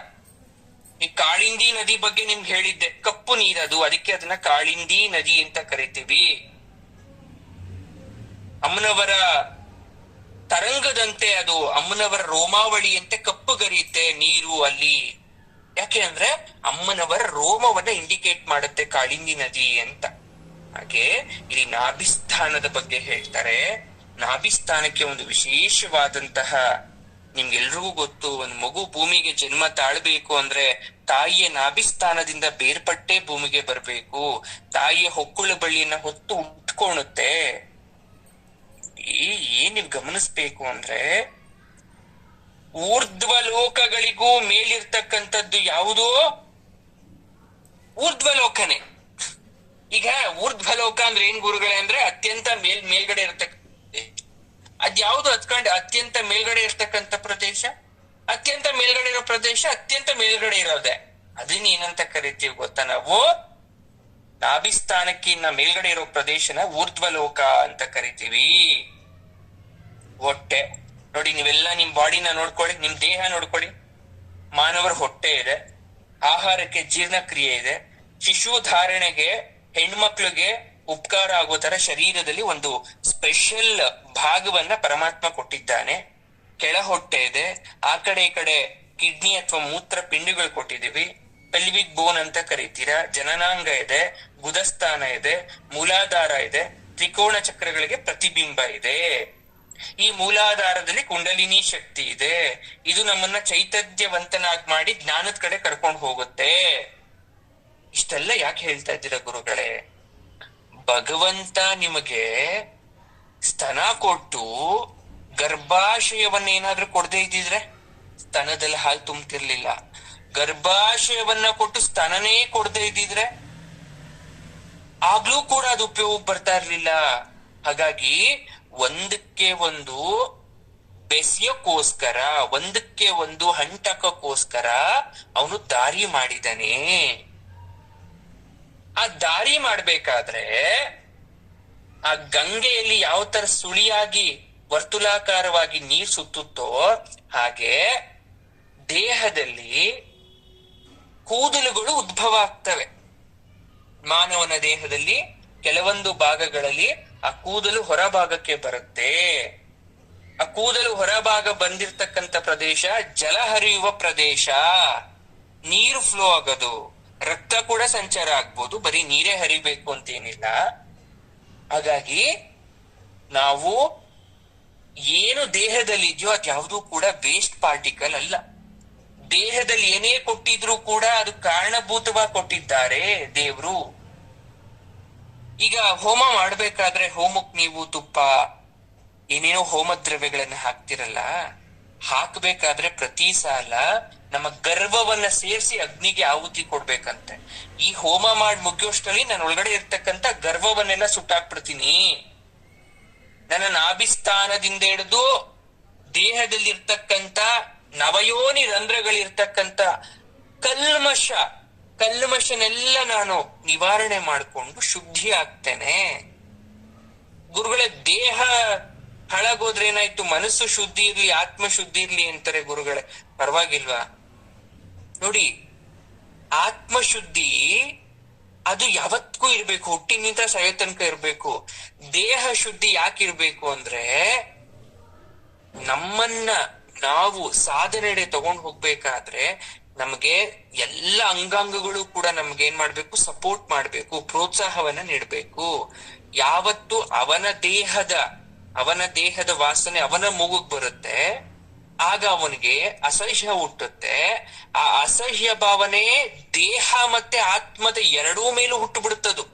ಈ ಕಾಳಿಂದಿ ನದಿ ಬಗ್ಗೆ ನಿಮ್ಗೆ ಹೇಳಿದ್ದೆ, ಕಪ್ಪು ನೀರದು, ಅದಕ್ಕೆ ಅದನ್ನ ಕಾಳಿಂದಿ ನದಿ ಅಂತ ಕರಿತೀವಿ. ಅಮ್ಮನವರ ತರಂಗದಂತೆ ಅದು ಅಮ್ಮನವರ ರೋಮಾವಳಿಯಂತೆ ಕಪ್ಪುಗರಿಯುತ್ತೆ ನೀರು ಅಲ್ಲಿ. ಯಾಕೆ ಅಂದ್ರೆ ಅಮ್ಮನವರ ರೋಮವನ್ನ ಇಂಡಿಕೇಟ್ ಮಾಡುತ್ತೆ ಕಾಳಿಂದಿ ನದಿ ಅಂತ. ಹಾಗೆ ಇಲ್ಲಿ ನಾಭಿಸ್ಥಾನದ ಬಗ್ಗೆ ಹೇಳ್ತಾರೆ. ನಾಭಿಸ್ಥಾನಕ್ಕೆ ಒಂದು ವಿಶೇಷವಾದಂತಹ, ನಿಮ್ಗೆಲ್ರಿಗೂ ಗೊತ್ತು, ಒಂದು ಮಗು ಭೂಮಿಗೆ ಜನ್ಮ ತಾಳ್ಬೇಕು ಅಂದ್ರೆ ತಾಯಿಯ ನಾಭಿಸ್ಥಾನದಿಂದ ಬೇರ್ಪಟ್ಟೆ ಭೂಮಿಗೆ ಬರ್ಬೇಕು. ತಾಯಿಯ ಹೊಕ್ಕುಳ ಬಳ್ಳಿಯನ್ನ ಹೊತ್ತು ಉಟ್ಕೊಳುತ್ತೆ. ಏನ್ ನೀವು ಗಮನಿಸ್ಬೇಕು ಅಂದ್ರೆ ಊರ್ಧ್ವಲೋಕಗಳಿಗೂ ಮೇಲಿರ್ತಕ್ಕಂಥದ್ದು ಯಾವುದು? ಊರ್ಧ್ವಲೋಕನೆ. ಈಗ ಊರ್ಧ್ವಲೋಕ ಅಂದ್ರೆ ಏನ್ ಗುರುಗಳೇ ಅಂದ್ರೆ ಅತ್ಯಂತ ಮೇಲ್ಗಡೆ ಇರ್ತಕ್ಕ, ಅದ್ಯಾವುದು ಅತ್ಯಂತ ಮೇಲ್ಗಡೆ ಇರ್ತಕ್ಕಂಥ ಪ್ರದೇಶ? ಅತ್ಯಂತ ಮೇಲ್ಗಡೆ ಇರೋ ಪ್ರದೇಶ ಅತ್ಯಂತ ಮೇಲ್ಗಡೆ ಇರೋದೆ. ಅದನ್ನ ಏನಂತ ಕರಿತೀವಿ ಗೊತ್ತಾ ನಾವು? ನಾಭಿಸ್ಥಾನಕ್ಕಿನ್ನ ಮೇಲ್ಗಡೆ ಇರೋ ಪ್ರದೇಶನ ಊರ್ಧ್ವಲೋಕ ಅಂತ ಕರಿತೀವಿ. ಹೊಟ್ಟೆ ನೋಡಿ, ನೀವೆಲ್ಲ ನಿಮ್ ಬಾಡಿನ ನೋಡ್ಕೊಳ್ಳಿ, ನಿಮ್ ದೇಹ ನೋಡ್ಕೊಳ್ಳಿ. ಮಾನವರ ಹೊಟ್ಟೆ ಇದೆ, ಆಹಾರಕ್ಕೆ ಜೀರ್ಣಕ್ರಿಯೆ ಇದೆ, ಶಿಶು ಧಾರಣೆಗೆ ಹೆಣ್ಮಕ್ಳಿಗೆ ಉಪಕಾರ ಆಗೋ ತರ ಶರೀರದಲ್ಲಿ ಒಂದು ಸ್ಪೆಷಲ್ ಭಾಗವನ್ನ ಪರಮಾತ್ಮ ಕೊಟ್ಟಿದ್ದಾನೆ. ಕೆಳ ಹೊಟ್ಟೆ ಇದೆ, ಆ ಕಡೆ ಈ ಕಡೆ ಕಿಡ್ನಿ ಅಥವಾ ಮೂತ್ರ ಪಿಂಡಗಳು ಕೊಟ್ಟಿದೀವಿ, ಪೆಲ್ವಿಕ್ ಬೋನ್ ಅಂತ ಕರಿತೀರಾ, ಜನನಾಂಗ ಇದೆ, ಗುದಸ್ಥಾನ ಇದೆ, ಮೂಲಾಧಾರ ಇದೆ, ತ್ರಿಕೋಣ ಚಕ್ರಗಳಿಗೆ ಪ್ರತಿಬಿಂಬ ಇದೆ. ಈ ಮೂಲಾಧಾರದಲ್ಲಿ ಕುಂಡಲಿನಿ ಶಕ್ತಿ ಇದೆ. ಇದು ನಮ್ಮನ್ನ ಚೈತನ್ಯವಂತನಾಗಿ ಮಾಡಿ ಜ್ಞಾನದ ಕಡೆ ಕರ್ಕೊಂಡು ಹೋಗುತ್ತೆ. ಇಷ್ಟೆಲ್ಲ ಯಾಕೆ ಹೇಳ್ತಾ ಇದ್ದೀರಾ ಗುರುಗಳೇ? ಭಗವಂತ ನಿಮಗೆ ಸ್ತನ ಕೊಟ್ಟು ಗರ್ಭಾಶಯವನ್ನೇನಾದ್ರೂ ಕೊಡದೇ ಇದ್ದಿದ್ರೆ ಸ್ತನದಲ್ಲಿ ಹಾಲು ತುಂಬ್ತಿರ್ಲಿಲ್ಲ. ಗರ್ಭಾಶಯವನ್ನ ಕೊಟ್ಟು ಸ್ತನನೇ ಕೊಡದೇ ಇದ್ದಿದ್ರೆ ಆಗ್ಲೂ ಕೂಡ ಅದು ಉಪಯೋಗ ಬರ್ತಾ ಇರ್ಲಿಲ್ಲ. ಹಾಗಾಗಿ ಒಂದಕ್ಕೆ ಒಂದು ಬೆಸೆಯಕ್ಕೋಸ್ಕರ, ಒಂದಕ್ಕೆ ಒಂದು ಹಂಟಕ್ಕೋಸ್ಕರ ಅವನು ದಾರಿ ಮಾಡಿದಾನೆ. ಆ ದಾರಿ ಮಾಡ್ಬೇಕಾದ್ರೆ ಆ ಗಂಗೆಯಲ್ಲಿ ಯಾವ ತರ ಸುಳಿಯಾಗಿ ವರ್ತುಲಾಕಾರವಾಗಿ ನೀರ್ ಸುತ್ತುತ್ತೋ ಹಾಗೆ ದೇಹದಲ್ಲಿ ಕೂದಲುಗಳು ಉದ್ಭವ ಆಗ್ತವೆ. ಮಾನವನ ದೇಹದಲ್ಲಿ ಕೆಲವೊಂದು ಭಾಗಗಳಲ್ಲಿ ಆ ಕೂದಲು ಹೊರಭಾಗಕ್ಕೆ ಬರುತ್ತೆ. ಆ ಕೂದಲು ಹೊರಭಾಗ ಬಂದಿರ್ತಕ್ಕಂಥ ಪ್ರದೇಶ ಜಲ ಹರಿಯುವ ಪ್ರದೇಶ, ನೀರು ಫ್ಲೋ ಆಗೋದು, ರಕ್ತ ಕೂಡ ಸಂಚಾರ ಆಗ್ಬೋದು, ಬರೀ ನೀರೇ ಹರಿಬೇಕು ಅಂತೇನಿಲ್ಲ. ಹಾಗಾಗಿ ನಾವು ಏನು ದೇಹದಲ್ಲಿ ಇದೆಯೋ ಅದ್ಯಾವುದೂ ಕೂಡ ವೇಸ್ಟ್ ಪಾರ್ಟಿಕಲ್ ಅಲ್ಲ. ದೇಹದಲ್ಲಿ ಏನೇ ಕೊಟ್ಟಿದ್ರು ಕೂಡ ಅದು ಕಾರಣಭೂತವಾಗಿ ಕೊಟ್ಟಿದ್ದಾರೆ ದೇವ್ರು. ಈಗ ಹೋಮ ಮಾಡ್ಬೇಕಾದ್ರೆ ಹೋಮಕ್ ನೀವು ತುಪ್ಪ ಏನೇನೋ ಹೋಮ ದ್ರವ್ಯಗಳನ್ನ ಹಾಕ್ತಿರಲ್ಲ, ಹಾಕ್ಬೇಕಾದ್ರೆ ಪ್ರತಿ ಸಾಲ ನಮ್ಮ ಗರ್ವವನ್ನ ಸೇರಿಸಿ ಅಗ್ನಿಗೆ ಆಹುತಿ ಕೊಡ್ಬೇಕಂತೆ. ಈ ಹೋಮ ಮಾಡಿ ಮುಗಿಯೋಷ್ಟರಲ್ಲಿ ನಾನು ಒಳಗಡೆ ಇರ್ತಕ್ಕಂಥ ಗರ್ವವನ್ನೆಲ್ಲ ಸುಟ್ಟಾಕ್ಬಿಡ್ತೀನಿ. ನನ್ನ ನಾಭಿಸ್ಥಾನದಿಂದ ಹಿಡಿದು ದೇಹದಲ್ಲಿ ಇರ್ತಕ್ಕಂಥ ನವಯೋನಿ ರಂಧ್ರಗಳಿರ್ತಕ್ಕಂಥ ಕಲ್ಮಶನೆಲ್ಲ ನಾನು ನಿವಾರಣೆ ಮಾಡಿಕೊಂಡು ಶುದ್ಧಿ ಆಗ್ತೇನೆ. ಗುರುಗಳೇ, ದೇಹ ಹಾಳಾಗೋದ್ರೆ ಏನಾಯ್ತು, ಮನಸ್ಸು ಶುದ್ಧಿ ಇರ್ಲಿ, ಆತ್ಮ ಶುದ್ಧಿ ಇರ್ಲಿ ಅಂತಾರೆ ಗುರುಗಳೇ. ಪರವಾಗಿಲ್ವಾ? ನೋಡಿ, ಆತ್ಮಶುದ್ಧಿ ಅದು ಯಾವತ್ತಿಗೂ ಇರ್ಬೇಕು, ಹುಟ್ಟಿನಿಂದ ಸಾಯೋ ತನಕ ಇರ್ಬೇಕು. ದೇಹ ಶುದ್ಧಿ ಯಾಕಿರ್ಬೇಕು ಅಂದ್ರೆ, ನಮ್ಮನ್ನ ನಾವು ಸಾಧನೆಡೆ ತಗೊಂಡು ಹೋಗ್ಬೇಕಾದ್ರೆ ನಮ್ಗೆ ಎಲ್ಲ ಅಂಗಾಂಗಗಳು ಕೂಡ ನಮ್ಗೆ ಏನ್ ಮಾಡ್ಬೇಕು, ಸಪೋರ್ಟ್ ಮಾಡ್ಬೇಕು, ಪ್ರೋತ್ಸಾಹವನ್ನ ನೀಡ್ಬೇಕು. ಯಾವತ್ತು ಅವನ ದೇಹದ ವಾಸನೆ ಅವನ ಮೂಗುಗ್ ಬರುತ್ತೆ, ಆಗ ಅವನಿಗೆ ಅಸಹ್ಯ ಹುಟ್ಟುತ್ತೆ. ಆ ಅಸಹ್ಯ ಭಾವನೆ ದೇಹ ಮತ್ತೆ ಆತ್ಮದ ಎರಡೂ ಮೇಲೂ ಹುಟ್ಟು ಬಿಡುತ್ತದು.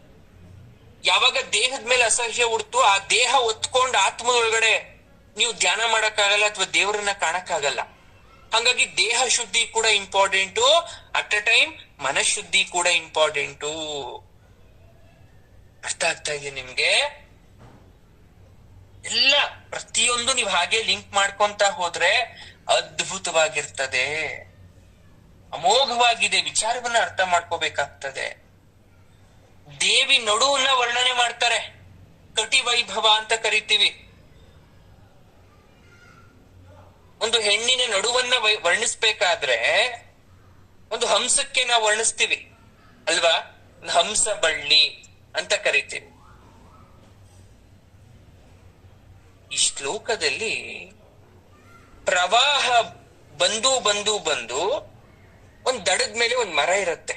ಯಾವಾಗ ದೇಹದ ಮೇಲೆ ಅಸಹ್ಯ ಹುಡ್ತು, ಆ ದೇಹ ಒತ್ಕೊಂಡು ಆತ್ಮದೊಳಗಡೆ ನೀವು ಧ್ಯಾನ ಮಾಡಕ್ಕಾಗಲ್ಲ ಅಥವಾ ದೇವರನ್ನ ಕಾಣಕ್ಕಾಗಲ್ಲ. ಹಾಗಾಗಿ ದೇಹ ಶುದ್ಧಿ ಕೂಡ ಇಂಪಾರ್ಟೆಂಟು, ಅಟ್ ಅ ಟೈಮ್ ಮನಃಶುದ್ಧಿ ಕೂಡ ಇಂಪಾರ್ಟೆಂಟು. ಅರ್ಥ ಆಗ್ತಾ ಇದೆ ನಿಮ್ಗೆ? ಎಲ್ಲ ಪ್ರತಿಯೊಂದು ನೀವು ಹಾಗೆ ಲಿಂಕ್ ಮಾಡ್ಕೊಂತ ಹೋದ್ರೆ ಅದ್ಭುತವಾಗಿರ್ತದೆ, ಅಮೋಘವಾಗಿದೆ. ವಿಚಾರವನ್ನ ಅರ್ಥ ಮಾಡ್ಕೋಬೇಕಾಗ್ತದೆ. ದೇವಿ ನಡುವನ್ನ ವರ್ಣನೆ ಮಾಡ್ತಾರೆ, ಕಟಿ ವೈಭವ ಅಂತ ಕರಿತೀವಿ. ಒಂದು ಹೆಣ್ಣಿನ ನಡುವನ್ನ ವರ್ಣಿಸ್ಬೇಕಾದ್ರೆ ಒಂದು ಹಂಸಕ್ಕೆ ನಾವು ವರ್ಣಿಸ್ತೀವಿ ಅಲ್ವಾ, ಹಂಸ ಬಳ್ಳಿ ಅಂತ ಕರಿತೀವಿ. ಈ ಶ್ಲೋಕದಲ್ಲಿ ಪ್ರವಾಹ ಬಂದು ಒಂದ್ ದಡದ ಮೇಲೆ ಒಂದ್ ಮರ ಇರುತ್ತೆ.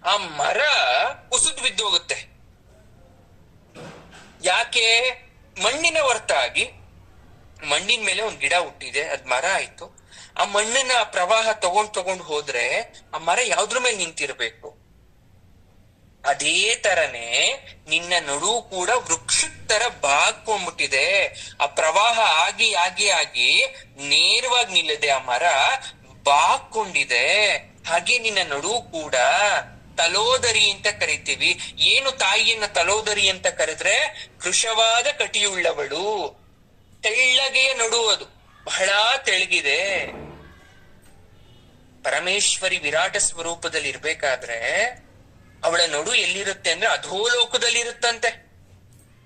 ಆ ಮರ ಕುಸಿದು ಬಿದ್ದೋಗುತ್ತೆ. ಯಾಕೆ? ಮಣ್ಣಿನ ಹೊರತಾಗಿ ಮಣ್ಣಿನ ಮೇಲೆ ಒಂದ್ ಗಿಡ ಹುಟ್ಟಿದೆ, ಅದ್ ಮರ ಆಯ್ತು. ಆ ಮಣ್ಣನ್ನ ಪ್ರವಾಹ ತಗೊಂಡ್ ಹೋದ್ರೆ ಆ ಮರ ಯಾವ್ದ್ರ ಮೇಲೆ ನಿಂತಿರ್ಬೇಕು? ಅದೇ ತರನೇ ನಿನ್ನ ನಡು ಕೂಡ ವೃಕ್ಷದ ತರ ಬಾಗ್ಕೊಂಡ್ಬಿಟ್ಟಿದೆ. ಆ ಪ್ರವಾಹ ಆಗಿ ನೇರವಾಗಿ ನಿಲ್ಲದೆ ಆ ಮರ ಬಾಗ್ಕೊಂಡಿದೆ. ಹಾಗೆ ನಿನ್ನ ನಡು ಕೂಡ ತಲೋದರಿ ಅಂತ ಕರಿತೀವಿ. ಏನು ತಾಯಿಯನ್ನ ತಲೋದರಿ ಅಂತ ಕರೆದ್ರೆ, ಕೃಶವಾದ ಕಟಿಯುಳ್ಳವಳು, ತೆಳ್ಳಗೆಯ ನಡು, ಅದು ಬಹಳ ತೆಳಗಿದೆ. ಪರಮೇಶ್ವರಿ ವಿರಾಟ ಸ್ವರೂಪದಲ್ಲಿ ಇರ್ಬೇಕಾದ್ರೆ ಅವಳ ನಡು ಎಲ್ಲಿರುತ್ತೆ ಅಂದ್ರೆ ಅಧೋಲೋಕದಲ್ಲಿ ಇರುತ್ತಂತೆ.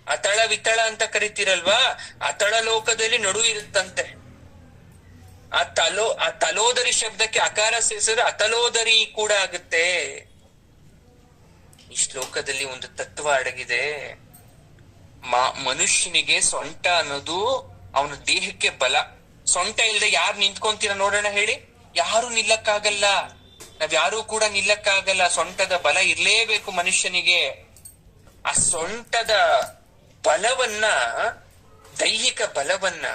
ಅತಳ ವಿತಳ ಅಂತ ಕರಿತೀರಲ್ವಾ, ಅತಳ ಲೋಕದಲ್ಲಿ ನಡು ಇರುತ್ತಂತೆ. ಆ ತಲೋದರಿ ಶಬ್ದಕ್ಕೆ ಅಕಾರ ಸೇರಿಸಿದ್ರೆ ಅತಲೋದರಿ ಕೂಡ ಆಗುತ್ತೆ. ಈ ಶ್ಲೋಕದಲ್ಲಿ ಒಂದು ತತ್ವ ಅಡಗಿದೆ. ಮನುಷ್ಯನಿಗೆ ಸೊಂಟ ಅನ್ನೋದು ಅವನ ದೇಹಕ್ಕೆ ಬಲ. ಸೊಂಟ ಇಲ್ಲದೆ ಯಾರು ನಿಂತ್ಕೊಂತೀರ ನೋಡೋಣ ಹೇಳಿ? ಯಾರು ನಿಲ್ಲಕ್ಕಾಗಲ್ಲ, ನಾವ್ಯಾರೂ ಕೂಡ ನಿಲ್ಲಕ್ಕಾಗಲ್ಲ. ಸೊಂಟದ ಬಲ ಇರ್ಲೇಬೇಕು ಮನುಷ್ಯನಿಗೆ. ಆ ಸೊಂಟದ ಬಲವನ್ನ, ದೈಹಿಕ ಬಲವನ್ನ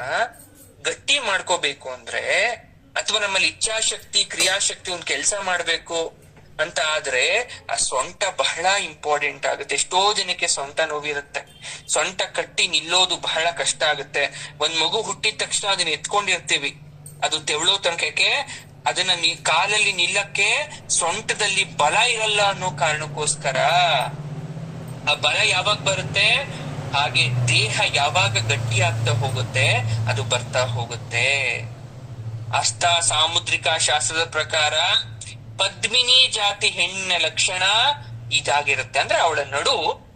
ಗಟ್ಟಿ ಮಾಡ್ಕೋಬೇಕು ಅಂದ್ರೆ, ಅಥವಾ ನಮ್ಮಲ್ಲಿ ಇಚ್ಛಾಶಕ್ತಿ, ಕ್ರಿಯಾಶಕ್ತಿ, ಒಂದ್ ಕೆಲಸ ಮಾಡ್ಬೇಕು ಅಂತ ಆದ್ರೆ ಆ ಸೊಂಟ ಬಹಳ ಇಂಪಾರ್ಟೆಂಟ್ ಆಗುತ್ತೆ. ಎಷ್ಟೋ ಜನಕ್ಕೆ ಸೊಂಟ ನೋವಿರುತ್ತೆ, ಸೊಂಟ ಕಟ್ಟಿ ನಿಲ್ಲೋದು ಬಹಳ ಕಷ್ಟ ಆಗುತ್ತೆ. ಒಂದ್ ಮಗು ಹುಟ್ಟಿದ ತಕ್ಷಣ ಅದನ್ನ ಎತ್ಕೊಂಡಿರ್ತೀವಿ, ಅದು ತೆವಳೋ ತನಕಕ್ಕೆ ಅದನ್ನ ಕಾಲಲ್ಲಿ ನಿಲ್ಲಕ್ಕೆ ಸೊಂಟದಲ್ಲಿ ಬಲ ಇರಲ್ಲ ಅನ್ನೋ ಕಾರಣಕ್ಕೋಸ್ಕರ. ಆ ಬಲ ಯಾವಾಗ ಬರುತ್ತೆ? ಹಾಗೆ ದೇಹ ಯಾವಾಗ ಗಟ್ಟಿ ಆಗ್ತಾ ಹೋಗುತ್ತೆ ಅದು ಬರ್ತಾ ಹೋಗುತ್ತೆ. ಅಷ್ಟ ಸಾಮುದ್ರಿಕ ಶಾಸ್ತ್ರದ ಪ್ರಕಾರ ಪದ್ಮಿನಿ ಜಾತಿ ಹೆಣ್ಣಿನ ಲಕ್ಷಣ ಇದಾಗಿರುತ್ತೆ. ಅಂದ್ರೆ ಅವಳ ನಡು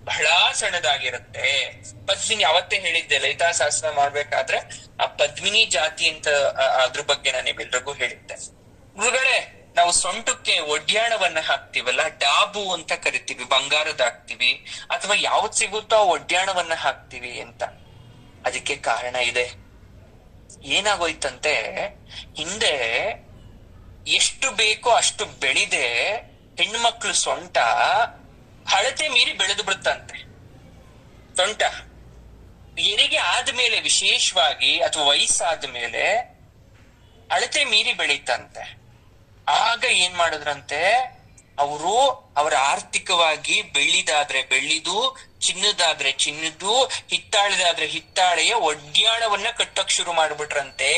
ಬಹಳ ಸಣ್ಣದಾಗಿರುತ್ತೆ. ಪದ್ಮಿನಿ ಅವತ್ತೇ ಹೇಳಿದ್ದೆ, ಲಲಿತಾ ಶಾಸ್ತ್ರ ಮಾಡ್ಬೇಕಾದ್ರೆ ಆ ಪದ್ಮಿನಿ ಜಾತಿ ಅಂತ ಅದ್ರ ಬಗ್ಗೆ ನಾನು ನಿಮ್ಮೆಲ್ರಿಗೂ ಹೇಳಿದ್ದೆ. ಗುರುಗಳೇ, ನಾವು ಸೊಂಟಕ್ಕೆ ಒಡ್ಯಾಣವನ್ನ ಹಾಕ್ತಿವಲ್ಲ, ಡಾಬು ಅಂತ ಕರಿತೀವಿ, ಬಂಗಾರದ ಹಾಕ್ತಿವಿ, ಅಥವಾ ಯಾವತ್ ಸಿಗುತ್ತೋ ಆ ಒಡ್ಯಾಣವನ್ನ ಹಾಕ್ತಿವಿ ಅಂತ. ಅದಕ್ಕೆ ಕಾರಣ ಇದೆ. ಏನಾಗೋಯ್ತಂತೆ, ಹಿಂದೆ ಎಷ್ಟು ಬೇಕೋ ಅಷ್ಟು ಬೆಳೆದೆ ಹೆಣ್ಮಕ್ಳು ಸೊಂಟ ಹಳತೆ ಮೀರಿ ಬೆಳೆದು ಬಿಡುತ್ತಂತೆ. ಸೊಂಟ ಹೆರಿಗೆ ಆದ್ಮೇಲೆ ವಿಶೇಷವಾಗಿ ಅಥವಾ ವಯಸ್ಸಾದ ಮೇಲೆ ಅಳತೆ ಮೀರಿ ಬೆಳೀತಂತೆ. ಆಗ ಏನ್ ಮಾಡಿದ್ರಂತೆ ಅವರು, ಅವರ ಆರ್ಥಿಕವಾಗಿ ಬೆಳ್ಳಿದಾದ್ರೆ ಬೆಳ್ಳಿದು, ಚಿನ್ನದಾದ್ರೆ ಚಿನ್ನದು, ಹಿತ್ತಾಳೆದಾದ್ರೆ ಹಿತ್ತಾಳೆಯ ಒಡ್ಯಾಣವನ್ನ ಕಟ್ಟಕ್ ಶುರು ಮಾಡ್ಬಿಟ್ರಂತೆ.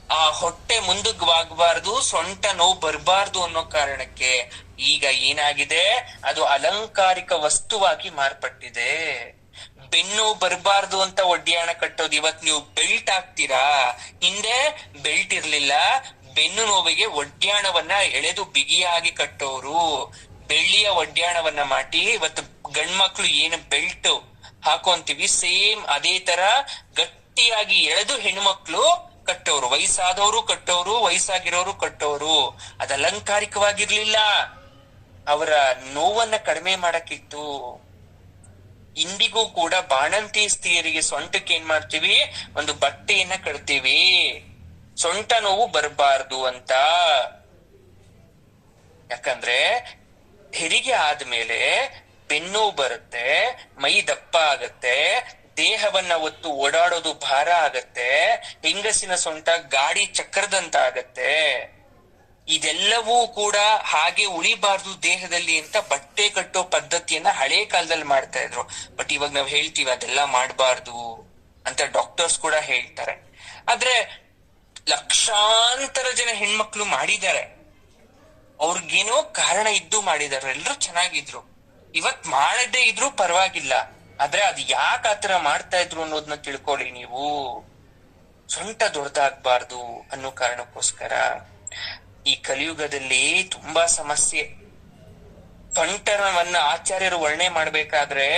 ಆ ಹೊಟ್ಟೆ ಮುಂದಕ್ಕಾಗಬಾರ್ದು, ಸೊಂಟ ನೋವು ಬರಬಾರ್ದು ಅನ್ನೋ ಕಾರಣಕ್ಕೆ ಈಗ ಏನಾಗಿದೆ, ಅದು ಅಲಂಕಾರಿಕ ವಸ್ತುವಾಗಿ ಮಾರ್ಪಟ್ಟಿದೆ. ಬೆನ್ನು ಬರಬಾರ್ದು ಅಂತ ಒಡ್ಯಾಣ ಕಟ್ಟೋದು. ಇವತ್ ನೀವು ಬೆಲ್ಟ್ ಹಾಕ್ತೀರಾ, ಹಿಂದೆ ಬೆಲ್ಟ್ ಇರ್ಲಿಲ್ಲ. ಬೆನ್ನು ನೋವಿಗೆ ಒಡ್ಯಾಣವನ್ನ ಎಳೆದು ಬಿಗಿಯಾಗಿ ಕಟ್ಟೋರು, ಬೆಳ್ಳಿಯ ಒಡ್ಯಾಣವನ್ನ ಮಾಡಿ ಇವತ್ತು ಗಂಡ್ಮಕ್ಳು ಏನು ಬೆಲ್ಟ್ ಹಾಕೊಂತೀವಿ ಸೇಮ್ ಅದೇ ತರ ಗಟ್ಟಿಯಾಗಿ ಎಳೆದು ಹೆಣ್ಮಕ್ಳು ಕಟ್ಟೋರು, ವಯಸ್ಸಾದವರು ಕಟ್ಟೋರು, ವಯಸ್ಸಾಗಿರೋರು ಕಟ್ಟೋರು. ಅದು ಅಲಂಕಾರಿಕವಾಗಿರ್ಲಿಲ್ಲ, ಅವರ ನೋವನ್ನ ಕಡಿಮೆ ಮಾಡಕ್ಕಿತ್ತು. ಇಂದಿಗೂ ಕೂಡ ಬಾಣಂತಿ ಸ್ತ್ರೀಯರಿಗೆ ಸೊಂಟಕ್ಕೆ ಏನ್ ಮಾಡ್ತೀವಿ, ಒಂದು ಬಟ್ಟೆಯನ್ನ ಕಟ್ತೀವಿ, ಸೊಂಟ ನೋವು ಬರಬಾರ್ದು ಅಂತ. ಯಾಕಂದ್ರೆ ಹೆರಿಗೆ ಆದ್ಮೇಲೆ ಬೆನ್ನೋವು ಬರುತ್ತೆ, ಮೈ ದಪ್ಪ ಆಗತ್ತೆ, ದೇಹವನ್ನ ಒತ್ತು ಓಡಾಡೋದು ಭಾರ ಆಗತ್ತೆ, ಹೆಂಗಸಿನ ಸೊಂಟ ಗಾಡಿ ಚಕ್ರದಂತ ಆಗತ್ತೆ. ಇದೆಲ್ಲವೂ ಕೂಡ ಹಾಗೆ ಉಳಿಬಾರ್ದು ದೇಹದಲ್ಲಿ ಅಂತ ಬಟ್ಟೆ ಕಟ್ಟೋ ಪದ್ಧತಿಯನ್ನ ಹಳೆ ಕಾಲದಲ್ಲಿ ಮಾಡ್ತಾ ಇದ್ರು. ಬಟ್ ಇವಾಗ ನಾವ್ ಹೇಳ್ತೀವಿ ಅದೆಲ್ಲ ಮಾಡಬಾರ್ದು ಅಂತ ಡಾಕ್ಟರ್ಸ್ ಕೂಡ ಹೇಳ್ತಾರೆ. ಆದ್ರೆ ಲಕ್ಷಾಂತರ ಜನ ಹೆಣ್ಮಕ್ಳು ಮಾಡಿದ್ದಾರೆ, ಅವ್ರಿಗೇನೋ ಕಾರಣ ಇದ್ದು ಮಾಡಿದಾರೆ, ಎಲ್ರು ಚೆನ್ನಾಗಿದ್ರು. ಇವತ್ ಮಾಡದೇ ಇದ್ರು ಪರವಾಗಿಲ್ಲ, ಆದ್ರೆ ಅದ್ ಯಾಕೆ ಆತರ ಮಾಡ್ತಾ ಇದ್ರು ಅನ್ನೋದನ್ನ ತಿಳ್ಕೊಳ್ಳಿ ನೀವು. ಸೊಂಟ ದೊಡ್ಡದಾಗಬಾರ್ದು ಅನ್ನೋ ಕಾರಣಕ್ಕೋಸ್ಕರ ಈ ಕಲಿಯುಗದಲ್ಲಿ ತುಂಬಾ ಸಮಸ್ಯೆ. ಸೊಂಟವನ್ನ ಆಚಾರ್ಯರು ವರ್ಣನೆ ಮಾಡ್ಬೇಕಾದ್ರೆ,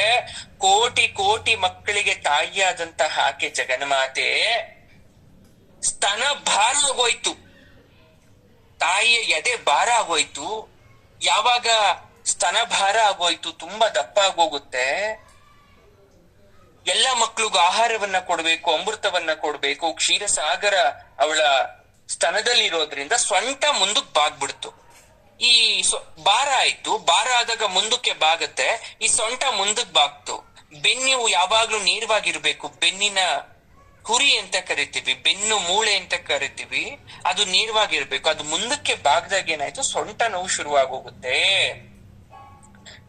ಕೋಟಿ ಕೋಟಿ ಮಕ್ಕಳಿಗೆ ತಾಯಿಯಾದಂತಹ ಆಕೆ ಜಗನ್ಮಾತೆ ಸ್ತನ ಭಾರ ಆಗೋಯ್ತು, ತಾಯಿಯ ಎದೆ ಭಾರ ಆಗೋಯ್ತು. ಯಾವಾಗ ಸ್ತನ ಭಾರ ಆಗೋಯ್ತು, ತುಂಬಾ ದಪ್ಪ ಆಗೋಗುತ್ತೆ, ಎಲ್ಲ ಮಕ್ಳಿಗೂ ಆಹಾರವನ್ನ ಕೊಡ್ಬೇಕು, ಅಮೃತವನ್ನ ಕೊಡ್ಬೇಕು, ಕ್ಷೀರಸಾಗರ ಅವಳ ಸ್ತನದಲ್ಲಿರೋದ್ರಿಂದ ಸೊಂಟ ಮುಂದಕ್ಕೆ ಬಾಗ್ಬಿಡ್ತು. ಈ ಭಾರ ಆಯ್ತು, ಭಾರ ಆದಾಗ ಮುಂದಕ್ಕೆ ಬಾಗತ್ತೆ, ಈ ಸೊಂಟ ಮುಂದಕ್ಕೆ ಬಾಗ್ತು. ಬೆನ್ನು ಯಾವಾಗ್ಲೂ ನೇರವಾಗಿರ್ಬೇಕು, ಬೆನ್ನಿನ ಹುರಿ ಅಂತ ಕರಿತೀವಿ, ಬೆನ್ನು ಮೂಳೆ ಅಂತ ಕರಿತೀವಿ, ಅದು ನೇರವಾಗಿರ್ಬೇಕು. ಅದು ಮುಂದಕ್ಕೆ ಬಾಗ್ದಾಗ ಏನಾಯ್ತು, ಸೊಂಟ ನೋವು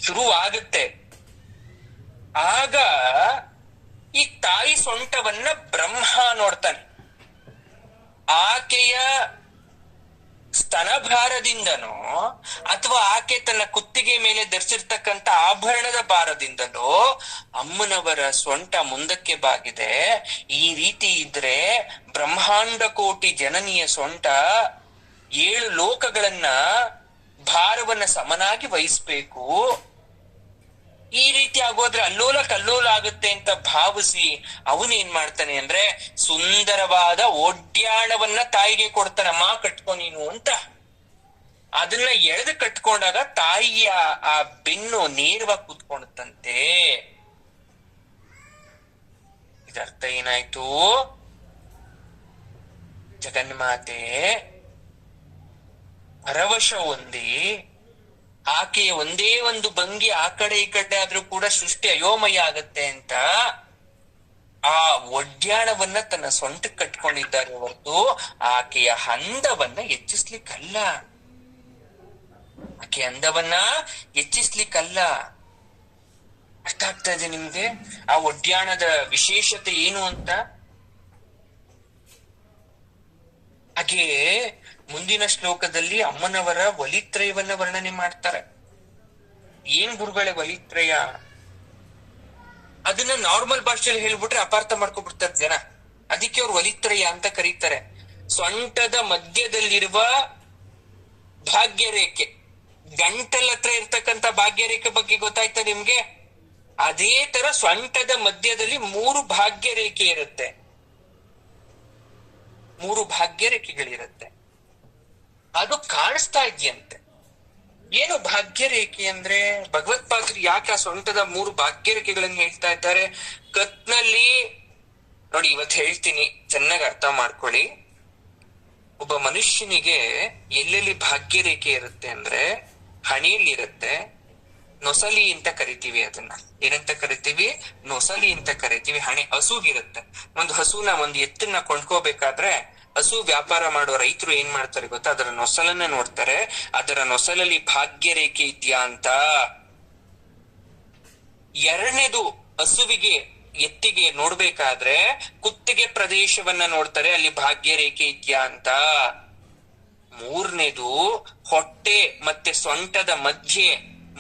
ಶುರುವಾಗುತ್ತೆ. ಆಗ ಈ ತಾಯಿ ಸೊಂಟವನ್ನ ಬ್ರಹ್ಮ ನೋಡ್ತಾನೆ. ಆಕೆಯ ಸ್ತನಭಾರದಿಂದನೋ ಅಥವಾ ಆಕೆ ತನ್ನ ಕುತ್ತಿಗೆ ಮೇಲೆ ಧರಿಸಿರ್ತಕ್ಕಂಥ ಆಭರಣದ ಭಾರದಿಂದಲೋ ಅಮ್ಮನವರ ಸೊಂಟ ಮುಂದಕ್ಕೆ ಬಾಗಿದೆ. ಈ ರೀತಿ ಇದ್ರೆ ಬ್ರಹ್ಮಾಂಡ ಕೋಟಿ ಜನನಿಯ ಸೊಂಟ 7 ಲೋಕಗಳನ್ನ ಭಾರವನ್ನ ಸಮನಾಗಿ ವಹಿಸ್ಬೇಕು. ಈ ರೀತಿ ಆಗೋದ್ರೆ ಅಲ್ಲೋಲ ಕಲ್ಲೋಲ ಆಗುತ್ತೆ ಅಂತ ಭಾವಿಸಿ ಅವನೇನ್ ಮಾಡ್ತಾನೆ ಅಂದ್ರೆ ಸುಂದರವಾದ ಒಡ್ಯಾಣವನ್ನ ತಾಯಿಗೆ ಕೊಡ್ತಾನಮ್ಮ, ಕಟ್ಕೊ ನೀನು ಅಂತ. ಅದನ್ನ ಎಳೆದು ಕಟ್ಕೊಂಡಾಗ ತಾಯಿಯ ಆ ಬೆನ್ನು ನೇರವಾಗಿ ಕೂತ್ಕೊಂಡಂತೆ. ಇದರ್ಥ ಏನಾಯ್ತು, ಜಗನ್ಮಾತೆ ಪರವಶ ಹೊಂದಿ ಆಕೆಯ ಒಂದೇ ಒಂದು ಭಂಗಿ ಆ ಕಡೆ ಈ ಕಡೆ ಆದ್ರೂ ಕೂಡ ಸೃಷ್ಟಿ ಅಯೋಮಯ ಆಗತ್ತೆ ಅಂತ ಆ ಒಡ್ಯಾಣವನ್ನ ತನ್ನ ಸೊಂಟಕ್ಕೆ ಕಟ್ಕೊಂಡಿದ್ದಾರೆ ಹೊರತು ಆಕೆಯ ಅಂದವನ್ನ ಹೆಚ್ಚಿಸ್ಲಿಕ್ಕಲ್ಲ, ಆಕೆಯ ಅಂದವನ್ನ ಹೆಚ್ಚಿಸ್ಲಿಕ್ಕಲ್ಲ. ಅರ್ಥ ಆಗ್ತಾ ಇದೆ ನಿಮ್ಗೆ ಆ ಒಡ್ಯಾಣದ ವಿಶೇಷತೆ ಏನು ಅಂತ? ಹಾಗೆ ಮುಂದಿನ ಶ್ಲೋಕದಲ್ಲಿ ಅಮ್ಮನವರ ವಲಿತ್ರಯವನ್ನ ವರ್ಣನೆ ಮಾಡ್ತಾರೆ. ಏನ್ ಗುರುಗಳೇ ವಲಿತ್ರಯ? ಅದನ್ನ ನಾರ್ಮಲ್ ಭಾಷೆಯಲ್ಲಿ ಹೇಳ್ಬಿಟ್ರೆ ಅಪಾರ್ಥ ಮಾಡ್ಕೊಬಿಡ್ತಾರೆ ಜನ, ಅದಕ್ಕೆ ಅವ್ರು ವಲಿತ್ರಯ ಅಂತ ಕರೀತಾರೆ. ಸೊಂಟದ ಮಧ್ಯದಲ್ಲಿರುವ ಭಾಗ್ಯರೇಖೆ, ಗಂಟಲ ಹತ್ರ ಇರ್ತಕ್ಕಂಥ ಭಾಗ್ಯರೇಖೆ ಬಗ್ಗೆ ಗೊತ್ತಾಯ್ತಾ ನಿಮ್ಗೆ? ಅದೇ ತರ ಸೊಂಟದ ಮಧ್ಯದಲ್ಲಿ 3 ಭಾಗ್ಯರೇಖೆ ಇರುತ್ತೆ, 3 ಭಾಗ್ಯರೇಖೆಗಳಿರುತ್ತೆ. ಅದು ಕಾಣಿಸ್ತಾ ಇದೆಯಂತೆ. ಏನು ಭಾಗ್ಯರೇಖೆ ಅಂದ್ರೆ, ಭಗವತ್ಪಾದರು ಯಾಕೆ ಆ ಸೊಂಟದ 3 ಭಾಗ್ಯರೇಖೆಗಳನ್ನು ಹೇಳ್ತಾ ಇದ್ದಾರೆ? ಕತ್ನಲ್ಲಿ ನೋಡಿ, ಇವತ್ತು ಹೇಳ್ತೀನಿ, ಚೆನ್ನಾಗಿ ಅರ್ಥ ಮಾಡ್ಕೊಳ್ಳಿ. ಒಬ್ಬ ಮನುಷ್ಯನಿಗೆ ಎಲ್ಲೆಲ್ಲಿ ಭಾಗ್ಯರೇಖೆ ಇರುತ್ತೆ ಅಂದ್ರೆ, ಹಣೆಯಲ್ಲಿ ಇರುತ್ತೆ, ನೊಸಲಿ ಅಂತ ಕರಿತೀವಿ. ಅದನ್ನ ಏನಂತ ಕರಿತೀವಿ? ನೊಸಲಿ ಅಂತ ಕರಿತೀವಿ. ಹಣೆ ಹಸುಗಿರುತ್ತೆ. ಒಂದು ಹಸುನ, ಒಂದು ಎತ್ತನ್ನ ಕೊಂಡ್ಕೋಬೇಕಾದ್ರೆ ಹಸು ವ್ಯಾಪಾರ ಮಾಡುವ ರೈತರು ಏನ್ ಮಾಡ್ತಾರೆ ಗೊತ್ತಾ? ಅದರ ನೊಸಲನ್ನ ನೋಡ್ತಾರೆ, ಅದರ ನೊಸಲಲ್ಲಿ ಭಾಗ್ಯರೇಖೆ ಇದೆಯಾ ಅಂತ. ಎರಡನೇದು, ಹಸುವಿಗೆ ಎತ್ತಿಗೆ ನೋಡ್ಬೇಕಾದ್ರೆ ಕುತ್ತಿಗೆ ಪ್ರದೇಶವನ್ನ ನೋಡ್ತಾರೆ, ಅಲ್ಲಿ ಭಾಗ್ಯ ರೇಖೆ ಇದ್ಯಾ ಅಂತ. ಮೂರನೇದು ಹೊಟ್ಟೆ ಮತ್ತೆ ಸೊಂಟದ ಮಧ್ಯೆ